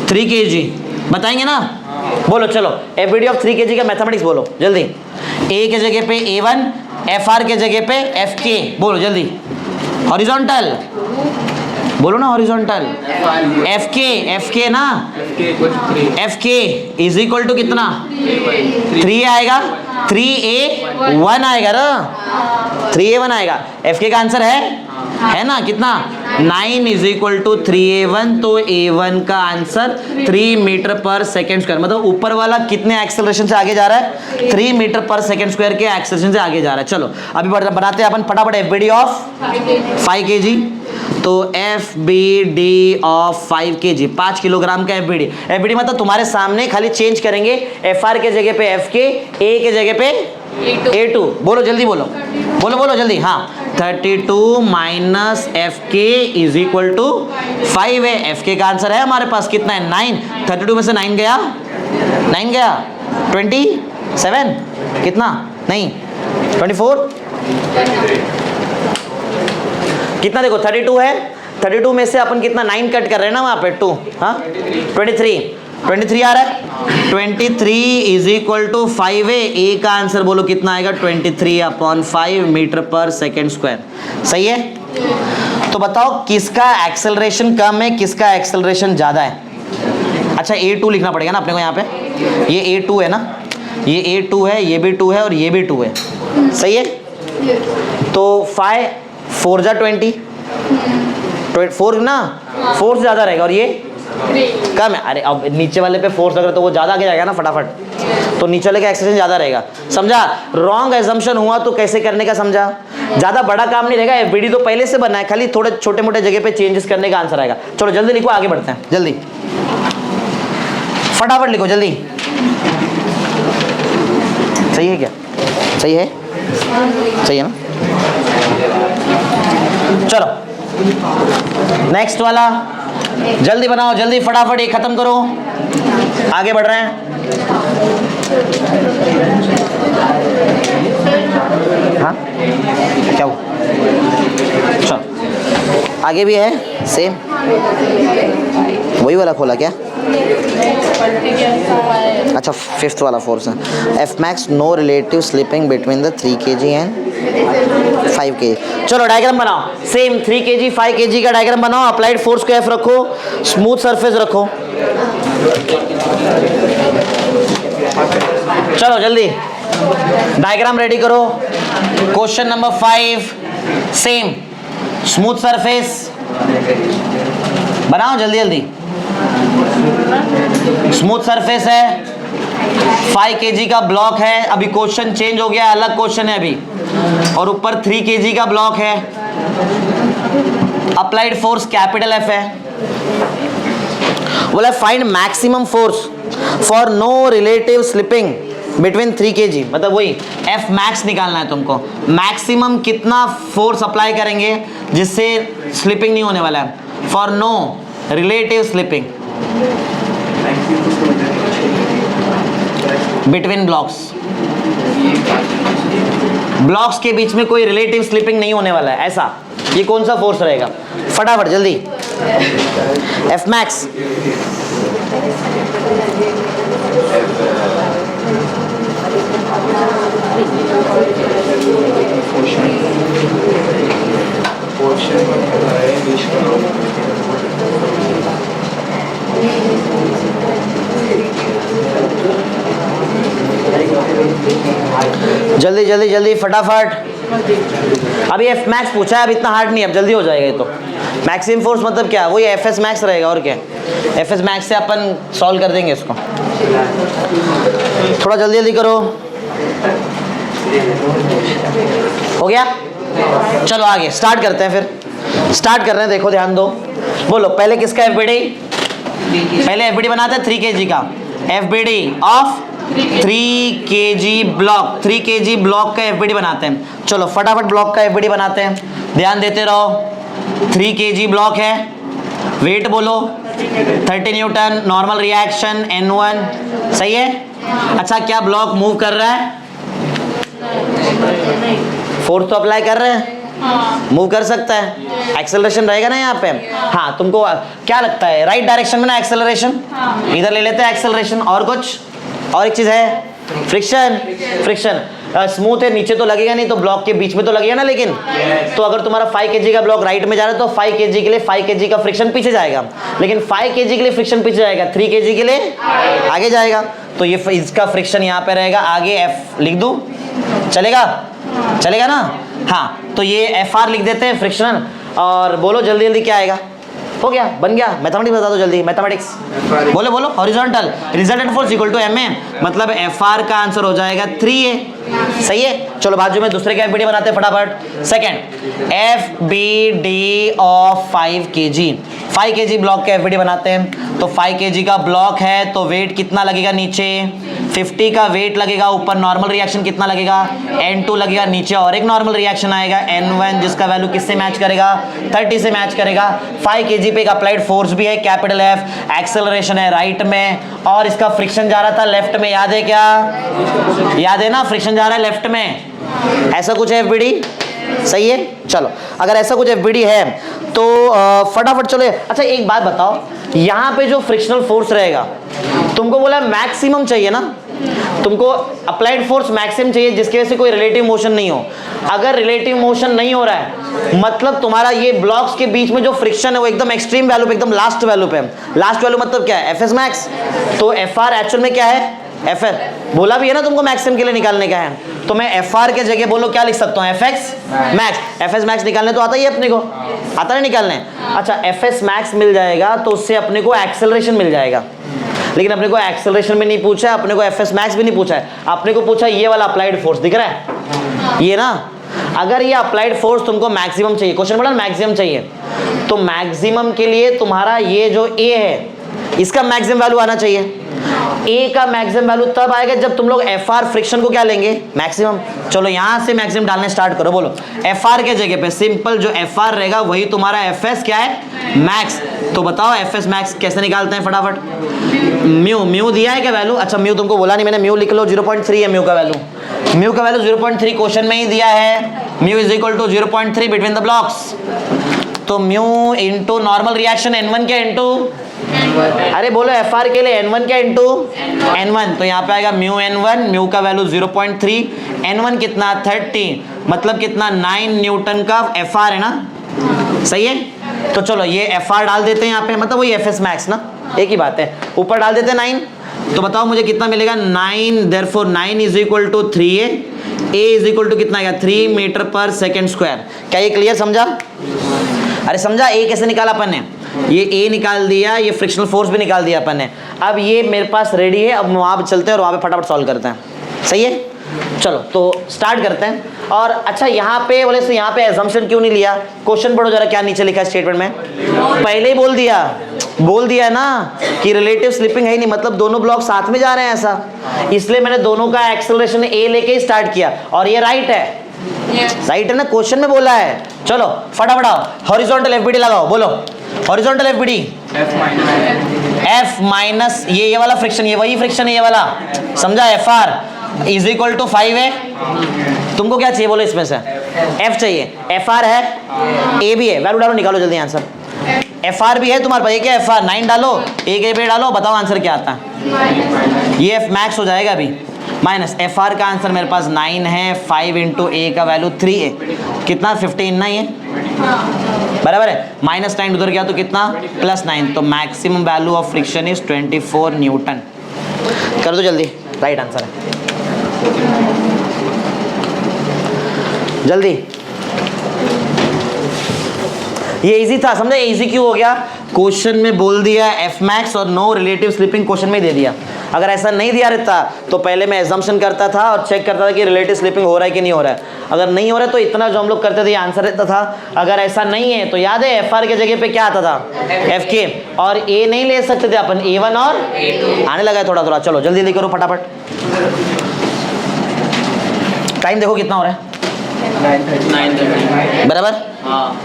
3 kg बताएंगे ना? बोलो चलो, एफबीडी ऑफ 3 kg का मैथमेटिक्स बोलो जल्दी। ए के जगह पे A1, FR के जगह पे FK, बोलो जल्दी। हॉरिजॉन्टल बोलो ना, हॉरिजॉन्टल FK ना, FK इज इक्वल टू कितना 3 आएगा, 3A1 आएगा ना, 3A1 आएगा। FK का आंसर है ना कितना 9 इज इक्वल टू 3A1, तो A1 का answer 3 metre per second square, मतलब ऊपर वाला कितने एक्सेलरेशन से आगे जा रहा है 3 मीटर पर सेकेंड स्क्वायर के एक्सेलरेशन से आगे जा रहा है। चलो अभी बनाते हैं अपन फटाफट एफबीडी ऑफ 5 kg। तो FBD ऑफ 5 kg 5 किलोग्राम का एफबीडी मतलब तुम्हारे सामने, खाली चेंज करेंगे FR के जगह पे FK, A के जगह पे A2। बोलो जल्दी बोलो जल्दी। हाँ 32 minus FK is equal to 5 है। FK का आंसर है हमारे पास कितना है 9। 32 में से 9 गया 27 कितना नहीं 24 कितना, देखो 32 है, 32 में से अपन कितना 9 कट कर रहे हैं ना वहाँ पे 2, हाँ 23 आ रहा है। 23 इज इक्वल टू 5 है। ए का आंसर बोलो कितना आएगा 23/5 मीटर पर सेकेंड स्क्वायर। सही है। तो बताओ किसका एक्सेलरेशन कम है, किसका एक्सेलरेशन ज़्यादा है। अच्छा A2 लिखना पड़ेगा ना अपने को यहाँ पे, ये A2 है ना, ये A2 है, ये भी 2 है और ये भी 2 है। सही है। तो 5 4 जा 20, 4 ना 4 से ज़्यादा रहेगा और ये कम है। अरे अब नीचे वाले पे फोर्स अगर तो वो ज़्यादा आगे जाएगा ना फटाफट, तो नीचे वाले का एक्सेलरेशन ज़्यादा रहेगा। समझा। रॉन्ग एजम्पशन हुआ तो कैसे करने का समझा। ज़्यादा बड़ा काम नहीं रहेगा, एफबीडी तो पहले से बना है, खाली थोड़े छोटे मोटे जगह पे चेंजेस करने का आंसर आएगा। चलो जल्दी लिखो, आगे बढ़ते हैं, जल्दी फटाफट लिखो जल्दी। सही है क्या, सही है, सही है ना। चलो नेक्स्ट वाला जल्दी बनाओ, जल्दी फटाफट ये खत्म करो, आगे बढ़ रहे हैं। हाँ क्या हुआ, चलो आगे भी है सेम, वही वाला खोला क्या। अच्छा 5th वाला फोर्स है। F max no relative slipping between the 3 kg and 5 kg। चलो डायग्राम बनाओ, सेम 3 kg 5 kg का डायग्राम बनाओ। अप्लाइड फोर्स को F रखो, स्मूथ सरफेस रखो। चलो जल्दी डायग्राम रेडी करो। Question number 5 same smooth surface बनाओ जल्दी जल्दी। स्मूथ सरफेस है, 5 kg का ब्लॉक है। अभी क्वेश्चन चेंज हो गया, अलग क्वेश्चन है अभी, और ऊपर 3 kg का ब्लॉक है। अप्लाइड फोर्स कैपिटल F है। बोला find maximum force for no relative slipping between 3 kg, मतलब वही F मैक्स निकालना है तुमको। मैक्सिमम कितना फोर्स अप्लाई करेंगे जिससे स्लिपिंग नहीं होने वाला है, for no relative slipping between blocks के बीच में कोई रिलेटिव स्लिपिंग नहीं होने वाला है, ऐसा। ये कौन सा फोर्स रहेगा, फटाफट जल्दी। F मैक्स जल्दी जल्दी जल्दी फटाफट। अभी F मैक्स पूछा है, अब इतना हार्ड नहीं है, अब जल्दी हो जाएगा ये तो। मैक्सिमम फोर्स मतलब क्या, वही FS मैक्स रहेगा और क्या। FS मैक्स से अपन सॉल्व कर देंगे इसको। थोड़ा जल्दी जल्दी करो, हो गया। चलो आगे स्टार्ट करते हैं, फिर स्टार्ट कर रहे हैं। देखो ध्यान दो, बोलो पहले किसका एफबीडी, पहले एफबीडी बनाते हैं 3 kg का। FBD of 3 kg block, 3 kg block का एफबीडी बनाते हैं। चलो फटाफट ब्लॉक का एफबीडी बनाते हैं, ध्यान देते रहो। 3 kg ब्लॉक है, वेट बोलो 30 न्यूटन, नॉर्मल रिएक्शन N1। सही है। अच्छा क्या ब्लॉक मूव कर रहा है, फोर्स तो अप्लाई कर रहे हैं, मूव कर सकता है, एक्सेलरेशन रहेगा ना यहाँ पे। हाँ, तुमको क्या लगता है राइट डायरेक्शन में ना एक्सेलरेशन, इधर ले लेते हैं एक्सेलरेशन। और कुछ और एक चीज है फ्रिक्शन। फ्रिक्शन स्मूथ है, नीचे तो लगेगा नहीं, तो ब्लॉक के बीच में तो लगेगा ना। लेकिन तो अगर तुम्हारा 5 kg का ब्लॉक राइट में जा रहा है तो 5 kg के लिए 5 kg का फ्रिक्शन पीछे जाएगा, लेकिन 5 kg के लिए फ्रिक्शन पीछे जाएगा, 3 kg के लिए आगे जाएगा। तो ये इसका फ्रिक्शन यहाँ पे रहेगा आगे, F लिख दूं, चलेगा? चलेगा ना? हाँ, तो ये FR लिख देते हैं फ्रिक्शन। और बोलो जल्दी जल्दी क्या आएगा? हो गया, बन गया। मैथमेटिक्स बता दो जल्दी, मैथमेटिक्स बोलो बोलो। Horizontal resultant force equal to MA, मतलब FR का आंसर हो जाएगा 3A। सही है। चलो बाजू में दूसरे का FBD बनाते हैं फटाफट। Second, FBD of 5 kg, 5 kg block का FBD बनाते हैं। तो 5 kg का ब्लॉक है तो वेट कितना लगेगा नीचे? 50 का वेट लगेगा, ऊपर नॉर्मल रिएक्शन कितना लगेगा? N2 लगेगा, नीचे और एक नॉर्मल रिएक्शन आएगा N1, जिसका वैल्यू किससे मैच करेगा? 30 से मैच करेगा। 5 kg पे एक अप्लाइड फोर्स भी है कैपिटल F, एक्सेलरेशन है राइट में, और इसका फ्रिक्शन जा रहा था लेफ्ट में, याद है क्या? याद है ना, फ्रिक्शन जा रहा है लेफ्ट में। ऐसा कुछ है FBD, सही है। चलो अगर ऐसा कुछ FBD है तो फटाफट चलो। अच्छा एक बात बताओ, यहाँ पे जो फ्रिक्शनल फोर्स रहेगा, तुमको बोला मैक्सिमम चाहिए ना, तुमको अप्लाइड फोर्स मैक्सिमम चाहिए जिसकी वजह से कोई रिलेटिव मोशन नहीं हो। अगर रिलेटिव मोशन नहीं हो रहा है मतलब तुम्हारा ये ब्लॉक्स के बीच में जो फ्रिक्शन है वो एकदम एक्सट्रीम वैल्यू पे, एकदम लास्ट वैल्यू पे। लास्ट वैल्यू मतलब क्या है? FS max. तो FR एक्चुअल में क्या है? FR। बोला भी है ना तुमको मैक्सिमम के लिए निकालने का है, तो मैं FR के जगह बोलो क्या लिख सकता हूँ? FX max. FS मैक्स निकालने तो आता ही है अपने को, आता है निकालने। अच्छा FS मैक्स मिल जाएगा तो उससे अपने को एक्सेलरेशन मिल जाएगा, लेकिन अपने को एक्सेलरेशन भी नहीं पूछा है, अपने को FS मैक्स भी नहीं पूछा है, अपने को पूछा ये वाला अप्लाइड फोर्स दिख रहा है ये ना। अगर ये अप्लाइड फोर्स तुमको मैक्सिमम चाहिए, क्वेश्चन पढ़ा मैक्सिमम चाहिए, तो मैक्सिमम के लिए तुम्हारा ये जो A है इसका मैक्सिमम वैल्यू आना चाहिए। A का मैक्सिमम वैल्यू तब आएगा जब तुम लोग FR फ्रिक्शन को क्या लेंगे? मैक्सिमम। चलो यहां से मैक्सिमम डालने स्टार्ट करो। बोलो FR के जगह पे सिंपल जो FR रहेगा वही तुम्हारा FS क्या है? मैक्स। तो बताओ FS मैक्स कैसे निकालते हैं फटाफट? म्यू दिया है क्या वैल्यू? अच्छा म्यू तुमको बोला नहीं मैंने, म्यू लिख लो, 0.3 है म्यू का वैल्यू। म्यू का वैल्यू 0.3 क्वेश्चन में ही दिया है। Mu is equal to 0.3 between the blocks. तो mu into normal reaction N1 क्या इंटू, अरे बोलो FR के लिए N1 क्या इंटू N1, तो यहाँ पे आएगा म्यू N1, म्यू का वैल्यू 0.3, N1 कितना 30, मतलब कितना 9 न्यूटन का FR है ना, सही है। तो चलो ये FR डाल देते हैं यहाँ पे, मतलब वही FS मैक्स ना, एक ही बात है। ऊपर डाल देते हैं 9, तो बताओ मुझे कितना मिलेगा? 9, therefore 9 is equal to 3A, A is equal to कितना आएगा? 3 मीटर पर सेकेंड स्क्वायर। क्या ये क्लियर समझा? अरे समझा A कैसे निकाला अपन ने? ये A निकाल दिया, ये फ्रिक्शनल फोर्स भी निकाल दिया अपन ने। अब ये मेरे पास रेडी है, अब वहाँ पे चलते हैं और वहाँ पे फटाफट सॉल्व करते हैं, सही है। चलो तो स्टार्ट करते हैं। और अच्छा यहाँ पे बोले तो यहाँ पे एजम्पशन क्यों नहीं लिया? क्वेश्चन पढ़ो जरा क्या नीचे लिखा है स्टेटमेंट में। पहले ही बोल दिया है ना कि रिलेटिव स्लिपिंग है ही नहीं, मतलब दोनों ब्लॉक साथ में जा रहे हैं ऐसा, इसलिए मैंने दोनों का एक्सेलरेशन A लेके ही स्टार्ट किया। और ये राइट है, राइट है ना, क्वेश्चन में बोला है। चलो फटाफट आओ, हॉरिजॉन्टल FBD लगाओ। बोलो हॉरिजॉन्टल FBD F माइनस ये वाला फ्रिक्शन, ये वही फ्रिक्शन है ये वाला, समझा? FR इज इक्वल टू 5 है। तुमको क्या चाहिए बोलो इसमें से? F चाहिए, FR है, A भी है, वैल्यू डालो निकालो जल्दी आंसर। FR भी है तुम्हारे पास, ये क्या FR 9 डालो, A के पे डालो, बताओ आंसर क्या आता है? ये F मैक्स हो जाएगा अभी, माइनस FR का आंसर मेरे पास 9 है, 5 इंटू A का वैल्यू 3 है, कितना 15 ना ये बराबर है, -9 उधर गया तो कितना +9, तो maximum value of friction is 24 Newton. कर दो जल्दी, राइट आंसर है, जल्दी। ये इजी था, समझे? इजी क्यों हो गया? क्वेश्चन में बोल दिया F मैक्स और नो रिलेटिव स्लिपिंग, क्वेश्चन में दे दिया। अगर ऐसा नहीं दिया रहता तो पहले मैं एजम्पशन करता था और चेक करता था कि रिलेटिव स्लिपिंग हो रहा है कि नहीं हो रहा है। अगर नहीं हो रहा है तो इतना जो हम लोग करते थे ये आंसर रहता था। अगर ऐसा नहीं है तो याद है FR के जगह पे क्या आता था? FK, और A नहीं ले सकते थे अपन, A1 और आने लगा है थोड़ा थोड़ा। चलो जल्दी जल्दी करो फटाफट, टाइम देखो कितना हो रहा है, 9:30 बराबर,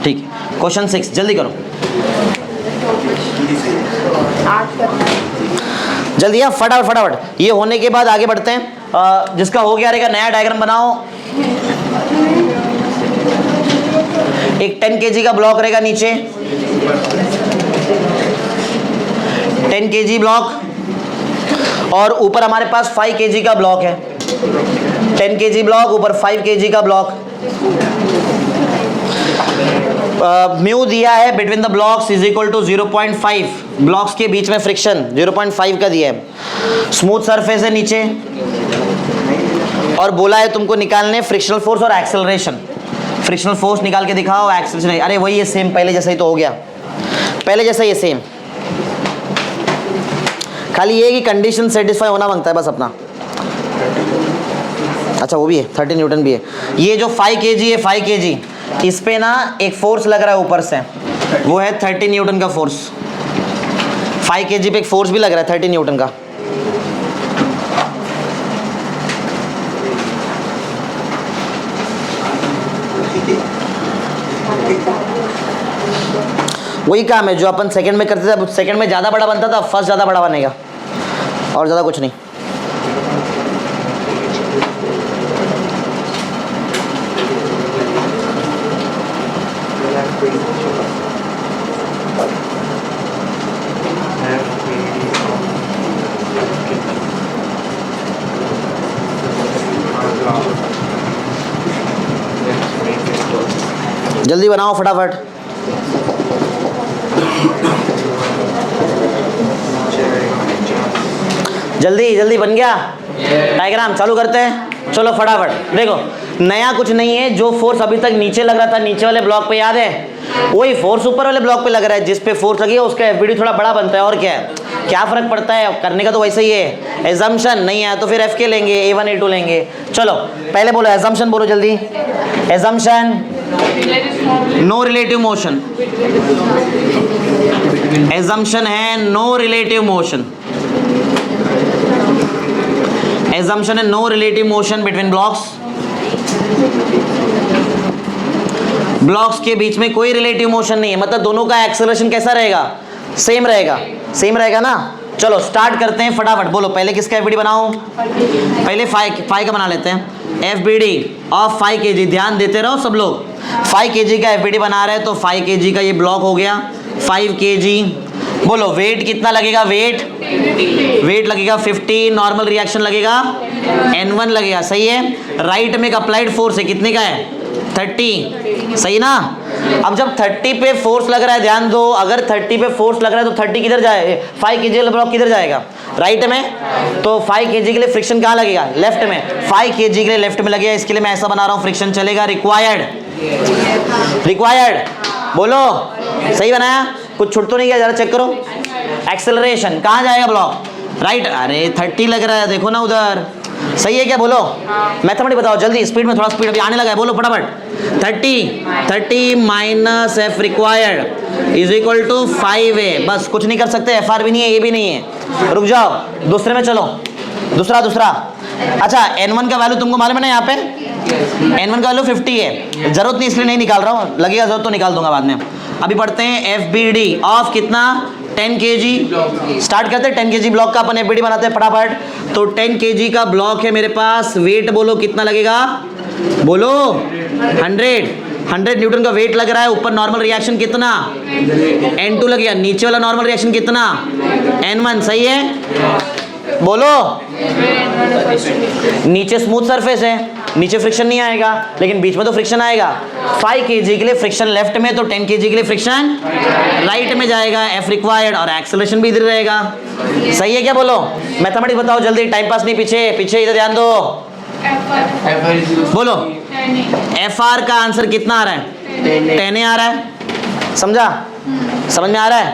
ठीक है। क्वेश्चन 6 जल्दी करो, जल्दी यार फटाफट फटाफट। ये होने के बाद आगे बढ़ते हैं। जिसका हो गया रहेगा नया डायग्राम बनाओ। एक 10 kg का ब्लॉक रहेगा नीचे, 10 kg ब्लॉक, और ऊपर हमारे पास 5 kg का ब्लॉक है। 10 kg ब्लॉक, ऊपर 5 kg का ब्लॉक। म्यू दिया है between the blocks is equal to 0.5, blocks के बीच में फ्रिक्शन 0.5 का दिया है। स्मूथ सरफेस है नीचे, और बोला है तुमको निकालने फ्रिक्शनल फोर्स और एक्सेलरेशन। फ्रिक्शनल फोर्स निकाल के दिखाओ, एक्सेलरेशन, अरे वही है सेम, पहले जैसा ही तो हो गया, पहले जैसा ही सेम, खाली ये कि कंडीशन सेटिस्फाई होना मांगता है बस अपना। अच्छा वो भी है, 30 न्यूटन भी है। ये जो 5 kg है, 5 kg, इस पे ना एक फोर्स लग रहा है ऊपर से, वो है 30 न्यूटन का फोर्स। 5 kg पे एक फोर्स भी लग रहा है 30 न्यूटन का। वही काम है जो अपन सेकंड में करते थे, सेकंड में ज़्यादा बड़ा बनता था, फर्स्ट ज़्यादा बड़ा बनेगा, और ज़्यादा कुछ नहीं। जल्दी बनाओ फटाफट। जल्दी जल्दी बन गया डायग्राम, चालू करते हैं। चलो फटाफट देखो, नया कुछ नहीं है। जो फोर्स अभी तक नीचे लग रहा था, नीचे वाले ब्लॉक पे याद है, वही फोर्स ऊपर वाले ब्लॉक पे लग रहा है। जिस पे फोर्स लगी है उसका एफबीडी थोड़ा बड़ा बनता है, और क्या है, क्या फर्क पड़ता है, करने का तो वैसे ही है। एजम्पशन नहीं है तो फिर एफ के लेंगे, A1 A2 लेंगे। चलो पहले बोलो एजम्पशन, बोलो जल्दी। Assumption no relative motion, assumption है नो रिलेटिव मोशन, एजम्पशन है no relative motion between blocks. Blocks के बीच में कोई रिलेटिव मोशन नहीं है, मतलब दोनों का एक्सेलरेशन कैसा रहेगा, सेम रहेगा, सेम रहेगा ना। चलो स्टार्ट करते हैं फटाफट। बोलो पहले किसका एफबीडी बनाऊं, पहले 5 का बना लेते हैं। एफबीडी ऑफ 5 kg, ध्यान देते रहो सब लोग। 5 kg का एफबीडी बना रहे हैं तो 5 kg का ये ब्लॉक हो गया 5 kg। बोलो वेट कितना लगेगा, वेट लगेगा 50, नॉर्मल रिएक्शन लगेगा N1 लगेगा, सही है। राइट में एक अप्लाइड फोर्स है, कितने का है 30, सही ना। अब जब 30 पे फोर्स लग रहा है, ध्यान दो, अगर 30 पे फोर्स लग रहा है तो 30 किधर जाए, 5 kg वाला ब्लॉक किधर जाएगा, राइट में। तो 5 kg के लिए फ्रिक्शन कहाँ लगेगा, लेफ्ट में। 5 kg के लिए लेफ्ट में लगेगा, इसके लिए मैं ऐसा बना रहा हूँ, फ्रिक्शन चलेगा रिक्वायर्ड। बोलो सही बनाया, कुछ छुट तो नहीं गया, जरा चेक करो। एक्सेलरेशन कहाँ जाएगा ब्लॉक, राइट। अरे 30 लग रहा है, देखो ना उधर, सही है क्या, बोलो। मैथमेटिक्स बताओ जल्दी, स्पीड में, थोड़ा स्पीड अभी आने लगा है, बोलो फटाफट। 30 minus F required is equal to 5A, बस कुछ नहीं कर सकते, FR भी नहीं है, ये भी नहीं है। रुक जाओ, दूसरे में चलो, दूसरा। अच्छा N1 का वैल्यू तुमको मालूम है ना, यहाँ पे N1 का वैल्यू 50 है, जरूरत नहीं इसलिए नहीं निकाल रहा हूँ, लगेगा जरूरत तो निकाल दूंगा बाद में। अभी पढ़ते हैं FBD ऑफ कितना 10 kg। स्टार्ट करते हैं 10 kg ब्लॉक का, अपन FBD बनाते हैं फटाफट। तो 10 kg का ब्लॉक है मेरे पास, वेट बोलो कितना लगेगा, बोलो 100 न्यूटन का वेट लग रहा है। ऊपर नॉर्मल रिएक्शन कितना N2 लगेगा, नीचे वाला नॉर्मल रिएक्शन कितना N1, सही है। बोलो नीचे स्मूथ सरफेस है, नीचे फ्रिक्शन नहीं आएगा, लेकिन बीच में तो फ्रिक्शन आएगा। 5 kg के लिए फ्रिक्शन लेफ्ट में, तो 10 kg के लिए फ्रिक्शन राइट में जाएगा, एफ रिक्वायर्ड, और एक्सेलरेशन भी इधर रहेगा, सही है क्या, बोलो। मैथमेटिक्स बताओ जल्दी, टाइम पास नहीं, पीछे इधर ध्यान दो। बोलो FR का आंसर कितना आ रहा है, 10 आ रहा है, समझा, समझ में आ रहा है,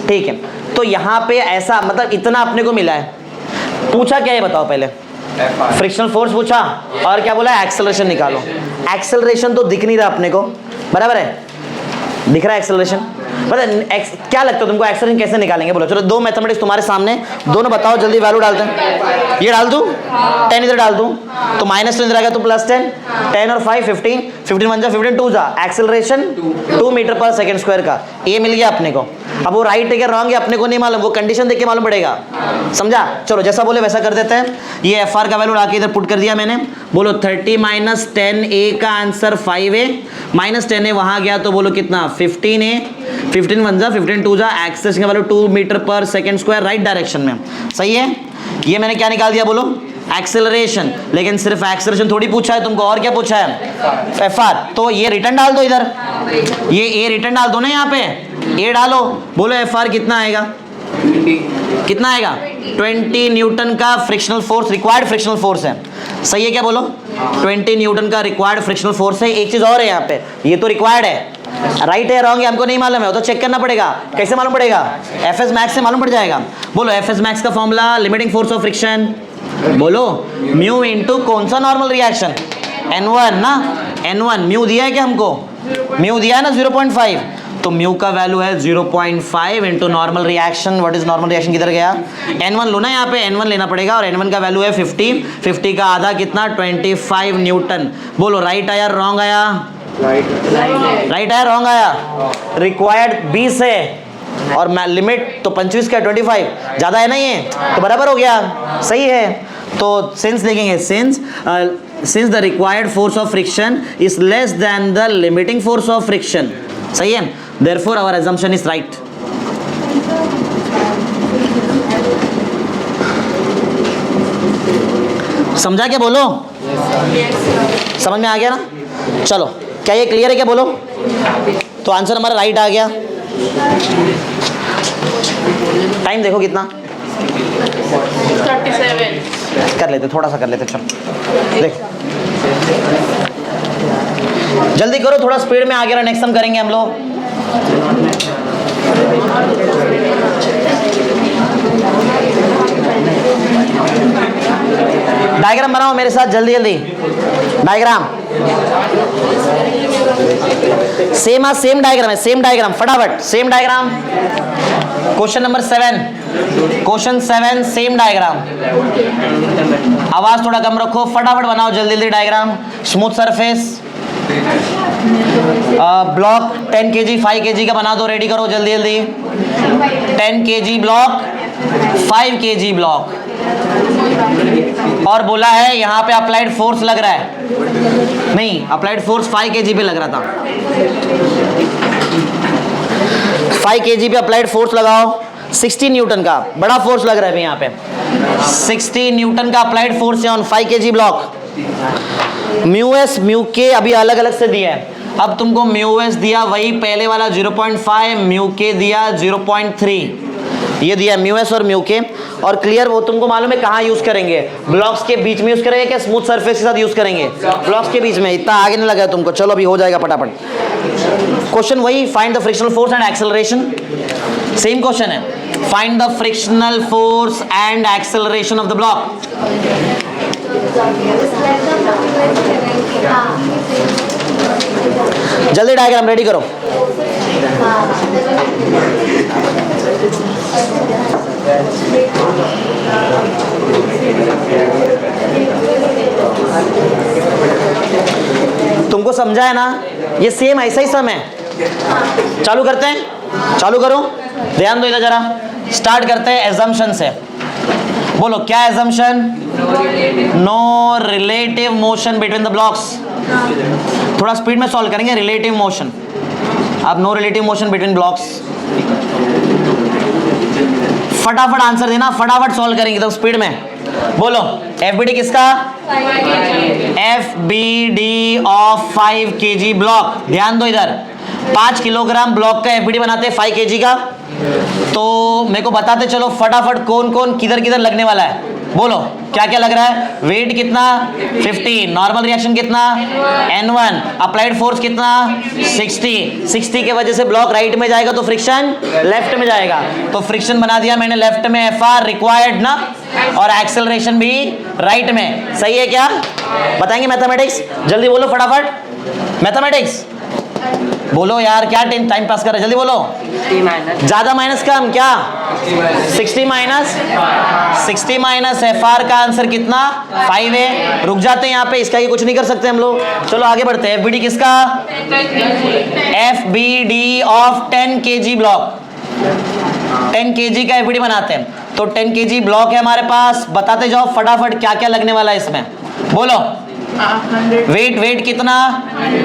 ठीक है। तो यहाँ पे ऐसा, मतलब इतना अपने को मिला है। पूछा क्या है बताओ पहले, फ्रिक्शनल फोर्स पूछा, और क्या बोला, एक्सेलरेशन निकालो। एक्सेलरेशन तो दिख नहीं रहा अपने को, बराबर है, दिख रहा है एक्सेलरेशन, मतलब क्या लगता है तुमको एक्सेलरेशन कैसे निकालेंगे, बोलो। चलो दो मैथमेटिक्स तुम्हारे सामने, दोनों बताओ जल्दी, वैल्यू डालते हैं। ये डाल दूं 10 इधर डाल दूं तो -10 इधर आएगा, तो +10, 10 और 5 15 1 जा 15 2 जा, एक्सेलरेशन 2 मीटर पर सेकंड स्क्वायर का, ये मिल गया अपने को। अब वो राइट है क्या रॉन्ग है अपने को नहीं मालूम, वो कंडीशन देख के मालूम पड़ेगा, समझा। चलो जैसा बोले वैसा कर देते हैं। ये एफ आर का वैल्यू लाके इधर पुट कर दिया मैंने। बोलो 30 माइनस 10a का आंसर 5a, माइनस 10a वहां गया तो बोलो कितना 15a, 15 1 जा 15 2 जा, एक्सेस का value 2 metre per second square right direction में, सही है। ये मैंने क्या निकाल दिया बोलो एक्सेलरेशन, लेकिन सिर्फ एक्सेलरेशन थोड़ी पूछा है तुमको, और क्या पूछा है एफ आर। तो ये रिटर्न डाल दो इधर, ये ए रिटर्न डाल दो ना, यहाँ पे ए डालो। बोलो एफ आर कितना आएगा, कितना आएगा 20 न्यूटन का frictional force, required frictional force है, सही है क्या बोलो 20 न्यूटन का रिक्वायर्ड फ्रिक्शनल फोर्स है। एक चीज और है यहाँ पे, ये तो रिक्वायर्ड है, राइट है रॉन्ग है हमको नहीं मालूम है, वो तो चेक करना पड़ेगा। कैसे मालूम पड़ेगा, एफ एस मैक्स से मालूम पड़ जाएगा। बोलो एफ एस मैक्स का formula limiting force of friction, बोलो म्यू इंटू कौन सा नॉर्मल रिएक्शन N1 ना, N1 म्यू दिया है क्या हमको, म्यू दिया है ना 0.5, तो म्यू का वैल्यू है 0.5 into normal reaction. What is normal reaction, किधर गया N1 लो ना, यहाँ पे N1 लेना पड़ेगा, और N1 का वैल्यू है 50, 50 का आधा कितना 25 न्यूटन। बोलो राइट आया रॉन्ग आया, राइट आया रॉन्ग आया, रिक्वायर्ड 20 है और लिमिट तो 25 का 25 ज़्यादा है ना, ये तो बराबर हो गया, सही है। तो सिंस देखेंगे, since the required force of friction is less than the limiting force of friction, सही है, therefore our assumption is right. समझा क्या बोलो, समझ में आ गया ना। चलो क्या ये क्लियर है क्या बोलो, तो आंसर हमारा राइट आ गया। टाइम देखो कितना 37 कर लेते, थोड़ा सा कर लेते, चलो देख जल्दी करो, थोड़ा स्पीड में आगे, नेक्स्ट सम करेंगे हम लोग। डायग्राम बनाओ मेरे साथ जल्दी जल्दी, डायग्राम सेम डायग्राम है, सेम डायग्राम फटाफट, same diagram. Question number 7, question 7 same diagram. आवाज थोड़ा कम रखो, फटाफट बनाओ जल्दी जल्दी diagram. Smooth surface, block 10 kg 5 kg का बना दो, रेडी करो जल्दी जल्दी। 10 kg ब्लॉक, 5 kg ब्लॉक, और बोला है यहाँ पे अप्लाइड फोर्स लग रहा है, नहीं अप्लाइड फोर्स 5 kg पे लग रहा था, 5 kg पे अप्लाइड फोर्स लगाओ, 60 न्यूटन का बड़ा फोर्स लग रहा है यहाँ पे, 60 न्यूटन का अप्लाइड फोर्स है on 5 kg block. Mu S mu के अभी अलग अलग से दिया है, अब तुमको म्यू एस दिया वही पहले वाला 0.5, म्यू के दिया 0.3, ये दिया म्यू एस और म्यू के। और क्लियर वो तुमको मालूम है कहाँ यूज करेंगे, ब्लॉक्स के बीच में यूज करेंगे क्या स्मूथ सरफेस के साथ यूज करेंगे, ब्लॉक्स के बीच में, इतना आगे नहीं लगा तुमको। चलो अभी हो जाएगा फटाफट। क्वेश्चन वही, find the frictional force and acceleration, same question है, find the frictional force and acceleration of the block. जल्दी डायग्राम रेडी करो। तुमको समझा है ना, ये सेम ऐसा ही सम है। चालू करते हैं, चालू करो, ध्यान दो इधर जरा। स्टार्ट करते हैं एजम्पशन से। बोलो क्या assumption, no relative motion between the blocks. थोड़ा स्पीड में सॉल्व करेंगे, रिलेटिव मोशन, अब no relative motion between blocks. फटाफट आंसर देना, फटाफट सॉल्व करेंगे तो स्पीड में। बोलो FBD किसका, FBD ऑफ 5 kg ब्लॉक। ध्यान दो इधर, 5 किलोग्राम ब्लॉक का FBD बनाते हैं 5 kg का, तो मेरे को बताते चलो फटाफट कौन कौन किधर किधर लगने वाला है। बोलो क्या क्या लग रहा है, वेट कितना 50, नॉर्मल रिएक्शन कितना N1, अप्लाइड फोर्स कितना 60, 60 के वजह से ब्लॉक राइट में जाएगा तो फ्रिक्शन लेफ्ट में जाएगा, तो फ्रिक्शन बना दिया मैंने लेफ्ट में, FR रिक्वायर्ड ना, और एक्सेलरेशन भी राइट में, सही है क्या बताएंगे मैथमेटिक्स, जल्दी बोलो फटाफट मैथमेटिक्स बोलो यार, क्या टाइम पास कर रहे, जल्दी बोलो। ज्यादा माइनस कम क्या 60 माइनस FR का आंसर कितना 5 है। रुक जाते हैं यहाँ पे, इसका ये कुछ नहीं कर सकते हम लोग, चलो आगे बढ़ते हैं। FBD किसका, FBD of 10 kg block, 10 kg का एफबीडी बनाते हैं, तो 10 kg ब्लॉक है हमारे पास, बताते जाओ फटाफट क्या क्या लगने वाला है इसमें, बोलो। वेट कितना,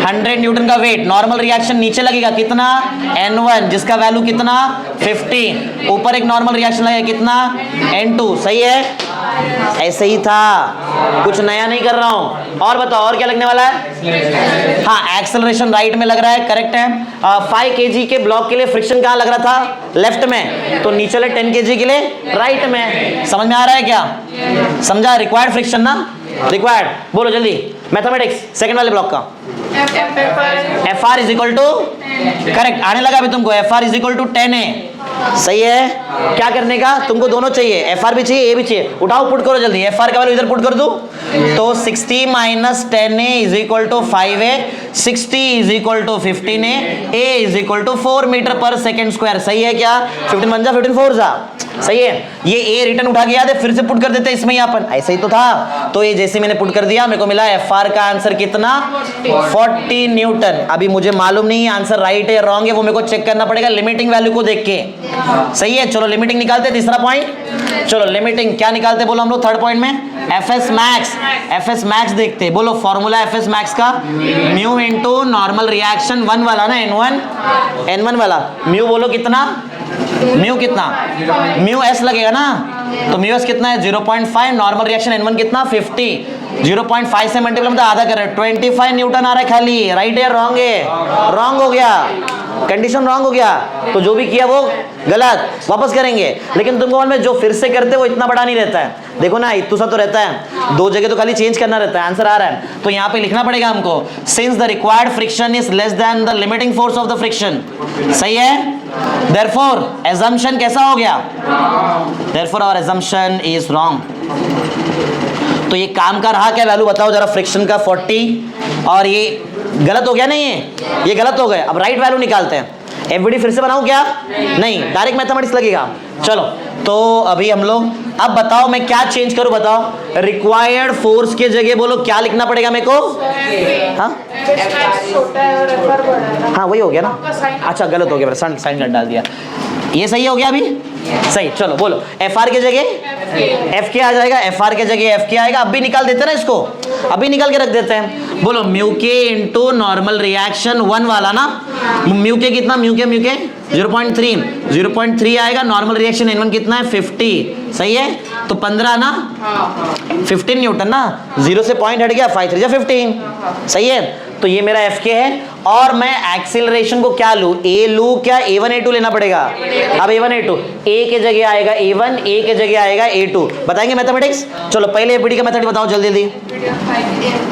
100 न्यूटन का वेट। नॉर्मल रिएक्शन नीचे लगेगा कितना, N1 जिसका वैल्यू कितना 50, ऊपर एक नॉर्मल रिएक्शन लगेगा कितना N2, सही है। ऐसे ही था, कुछ नया नहीं कर रहा हूं। और बताओ और क्या लगने वाला है। हाँ, एक्सेलरेशन राइट में लग रहा है, करेक्ट है। 5 kg के ब्लॉक के लिए फ्रिक्शन कहाँ लग रहा था, लेफ्ट में, तो नीचे वाले 10 kg के लिए राइट में। समझ में आ रहा है क्या, समझा, रिक्वायर्ड फ्रिक्शन ना, रिक्वायर्ड, बोलो जल्दी। मैथमेटिक्स सेकंड वाले ब्लॉक का FR is equal to, correct, आने लगा अभी तुमको, FR is equal to 10A, सही है। क्या करने का, तुमको दोनों चाहिए, FR भी चाहिए, A भी चाहिए, उठाओ पुट करो जल्दी। FR का वैल्यू इधर पुट कर दो, तो 60 minus 10A is equal to 5A, 60 is equal to 15A, A is equal to 4 metre per second square, सही है क्या। 15 1 जा 15 4 जा, सही है। ये A रिटर्न उठा के याद है, फिर से पुट कर देते इसमें, यहाँ पर ऐसे ही तो था, तो ये जैसे मैंने पुट कर दिया, मेरे को मिला FR का आंसर कितना 40 न्यूटन। अभी मुझे मालूम नहीं है आंसर राइट है रॉन्ग है, वो मेरे को चेक करना पड़ेगा लिमिटिंग वैल्यू को देख के, सही है। चलो लिमिटिंग निकालते, तीसरा पॉइंट, चलो लिमिटिंग क्या निकालते बोलो हम लोग थर्ड पॉइंट में, FS मैक्स देखते, बोलो फॉर्मूला FS मैक्स का, म्यू इनटू नॉर्मल रिएक्शन 1 वाला ना, N1 वाला, म्यू बोलो कितना, म्यू कितना, म्यू एस लगेगा ना, तो म्यू एस कितना है 0.5, नॉर्मल रिएक्शन N1 कितना 50, 0.5 से मल्टीप्लाई मतलब आधा कर रहे हैं, 25 न्यूटन आ रहा है खाली, राइट है रॉन्ग है, रॉन्ग हो गया, कंडीशन रॉन्ग हो गया, तो जो भी किया वो गलत, वापस करेंगे। लेकिन तुमको में जो फिर से करते वो इतना बड़ा नहीं रहता है, देखो ना इतना सा तो रहता है, 2 जगह तो खाली चेंज करना रहता है, आंसर आ रहा है। तो यहाँ पे लिखना पड़ेगा हमको, since the required friction is less than the limiting force of the friction, सही है। Therefore assumption कैसा हो गया, Therefore our assumption is wrong। तो ये काम का रहा क्या वैल्यू बताओ जरा, फ्रिक्शन का 40, और ये गलत हो गया नहीं, ये गलत हो गए। अब राइट वैल्यू निकालते हैं, एफबीडी फिर से बनाऊं क्या, नहीं, डायरेक्ट मैथमेटिक्स लगेगा। चलो तो अभी हम लोग, अब बताओ मैं क्या चेंज करूं, बताओ। रिक्वायर्ड फोर्स के जगह बोलो क्या लिखना पड़ेगा मेरे को, हाँ वही हो गया ना, अच्छा गलत हो गया, साइन डाल दिया, ये सही हो गया अभी, सही। चलो बोलो FR के जगह F के आ जाएगा, FR के जगह F के आएगा। अभी निकाल देते ना इसको, अभी निकाल के रख देते हैं। बोलो म्यू के इंटू नॉर्मल रिएक्शन 1 वाला ना, म्यू के कितना, म्यू के 0.3 आएगा, नॉर्मल रिएक्शन N1 कितना है 50, सही है। तो 15 ना 15 न्यूटन ना, 0 से पॉइंट हट गया, 5 3 15, सही है। तो ये मेरा FK है, और मैं एक्सीलरेशन को क्या लूँ, A लूँ क्या, A1 A2 लेना पड़ेगा। अब A1 A2, A के जगह आएगा A1, A के जगह आएगा A2, बताएंगे मैथमेटिक्स। चलो पहले FBD का मेथड बताओ जल्दी जल्दी।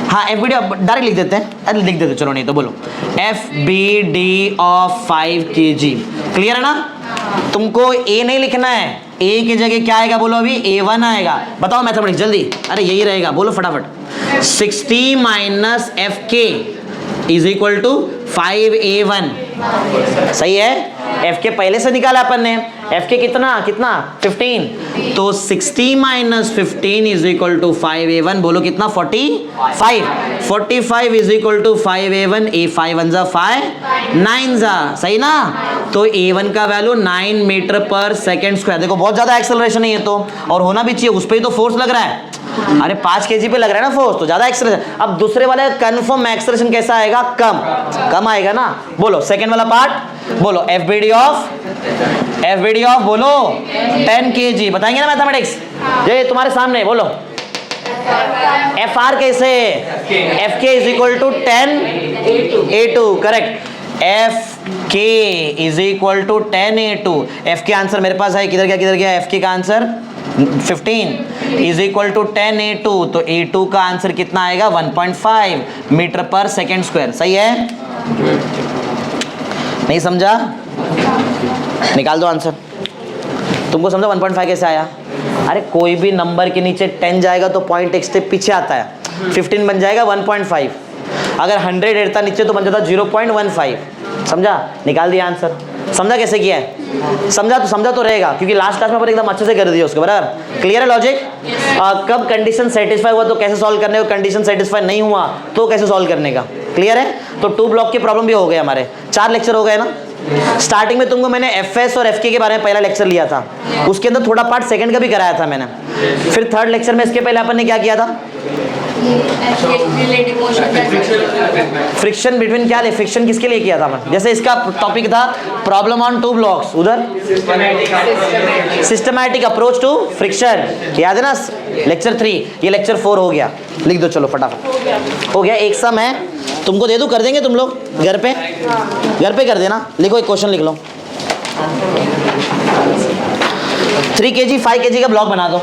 हाँ FBD डायरेक्ट लिख देते हैं, अरे लिख देते चलो, नहीं तो बोलो FBD ऑफ 5 kg, क्लियर है ना। तुमको A नहीं लिखना है, A की जगह क्या आएगा बोलो, अभी A1 आएगा, बताओ मैथमेटिक्स जल्दी, अरे यही रहेगा, बोलो फटाफट। 60 minus FK is equal to 5A1, सही है। FK पहले से निकाला अपन ने, FK कितना 15, तो 60 minus 15 is equal to 5A1, बोलो कितना 45 is equal to 5A1, A 5 1 जा 5 9 जा, सही ना। तो A1 का value 9 metre per second square, देखो बहुत ज्यादा एक्सेलरेशन है ये तो, और होना भी चाहिए, उस पर ही तो फोर्स लग रहा है, अरे 5 kg पे लग रहा है ना फोर्स, तो ज्यादा एक्सेलरेशन। अब दूसरे वाले कंफर्म एक्सेलरेशन कैसा आएगा, कम आएगा ना। बोलो सेकंड वाला पार्ट, बोलो FBD ऑफ बोलो 10 kg, बताएंगे ना मैथमेटिक्स, ये तुम्हारे सामने, बोलो FR कैसे, FK is equal to 10 A2, correct, FK is equal to 10 A2। FK answer मेरे पास है, किधर गया FK का answer 15 is equal to 10 A2, तो A2 का आंसर कितना आएगा 1.5 मीटर पर सेकेंड स्क्वायर, सही है। नहीं समझा, निकाल दो आंसर। तुमको समझा 1.5 कैसे आया, अरे कोई भी नंबर के नीचे 10 जाएगा तो पॉइंट एक स्टेप पीछे आता है, 15 बन जाएगा 1.5, अगर 100 रहता नीचे तो बन जाता 0.15, समझा, निकाल दिया आंसर। समझा कैसे किया है, समझा तो रहेगा, क्योंकि लास्ट क्लास में पर एकदम अच्छे से कर दिया उसको, बराबर क्लियर है लॉजिक। कब कंडीशन सेटिस्फाई हुआ तो कैसे सॉल्व करने का, कंडीशन सेटिस्फाई नहीं हुआ तो कैसे सॉल्व करने का, क्लियर है। तो 2 ब्लॉक के प्रॉब्लम भी हो गए हमारे, 4 लेक्चर हो गए ना, स्टार्टिंग में तुमको मैंने एफ और एफ के बारे में पहला लेक्चर लिया था, उसके अंदर थोड़ा पार्ट सेकंड का भी कराया था मैंने। फिर थर्ड लेक्चर में इसके पहले अपन ने क्या किया था, फ्रिक्शन बिटवीन, क्या फ्रिक्शन किसके लिए किया था अपन, जैसे इसका टॉपिक था प्रॉब्लम ऑन टू ब्लॉक्स, उधर सिस्टमैटिक अप्रोच टू फ्रिक्शन, याद है ना लेक्चर 3, ये लेक्चर 4 हो गया। लिख दो चलो फटाफट, हो गया। एक सम है, तुमको दे दूं, कर देंगे तुम लोग घर पे, घर पे कर देना। लिखो एक क्वेश्चन लिख लो, 3 kg 5 kg का ब्लॉक बना दो,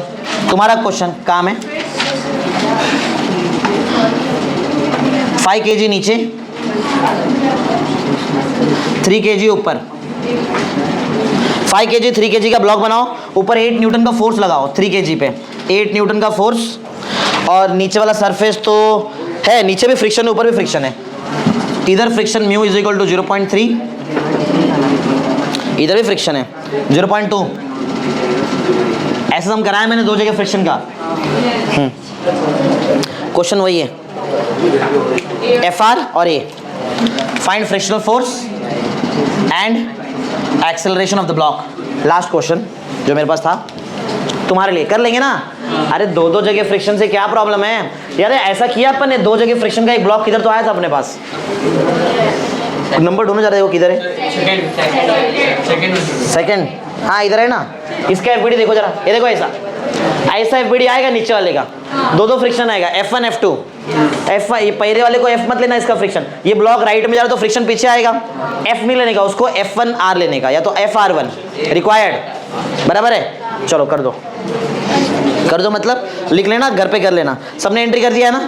तुम्हारा क्वेश्चन काम है। 5 kg नीचे, 3 kg ऊपर, 5 kg 3 kg का ब्लॉक बनाओ, ऊपर 8 न्यूटन का फोर्स लगाओ 3 kg पे, 8 न्यूटन का फोर्स, और नीचे वाला सरफेस तो है, नीचे भी फ्रिक्शन है ऊपर भी फ्रिक्शन है, इधर friction mu is equal to 0.3, इधर भी फ्रिक्शन है 0.2। ऐसा हम कराया मैंने 2 जगह फ्रिक्शन का। क्वेश्चन वही है, एफ आर और A, find frictional force and acceleration of the block. Last question जो मेरे पास था तुम्हारे लिए, कर लेंगे ना। अरे 2 जगह फ्रिक्शन से क्या प्रॉब्लम है यार, ऐसा किया अपन ने 2 जगह फ्रिक्शन का एक ब्लॉक किधर तो आया था अपने पास, नंबर ढूंढो जा रहे हो किधर है, सेकंड, हाँ इधर है ना। इसका एफबीडी देखो जरा, ये देखो ऐसा ऐसा एफबीडी आएगा नीचे वाले का, 2 फ्रिक्शन आएगा F1 F2, F1 ये पहले वाले को F मत लेना, इसका फ्रिक्शन, ये ब्लॉक राइट में जा रहा तो फ्रिक्शन पीछे आएगा, F नहीं लेने का उसको, F1R लेने का, या तो FR1 रिक्वायर्ड, बराबर है। चलो कर दो, कर दो मतलब लिख लेना, घर पे कर लेना। सबने एंट्री कर दिया है ना।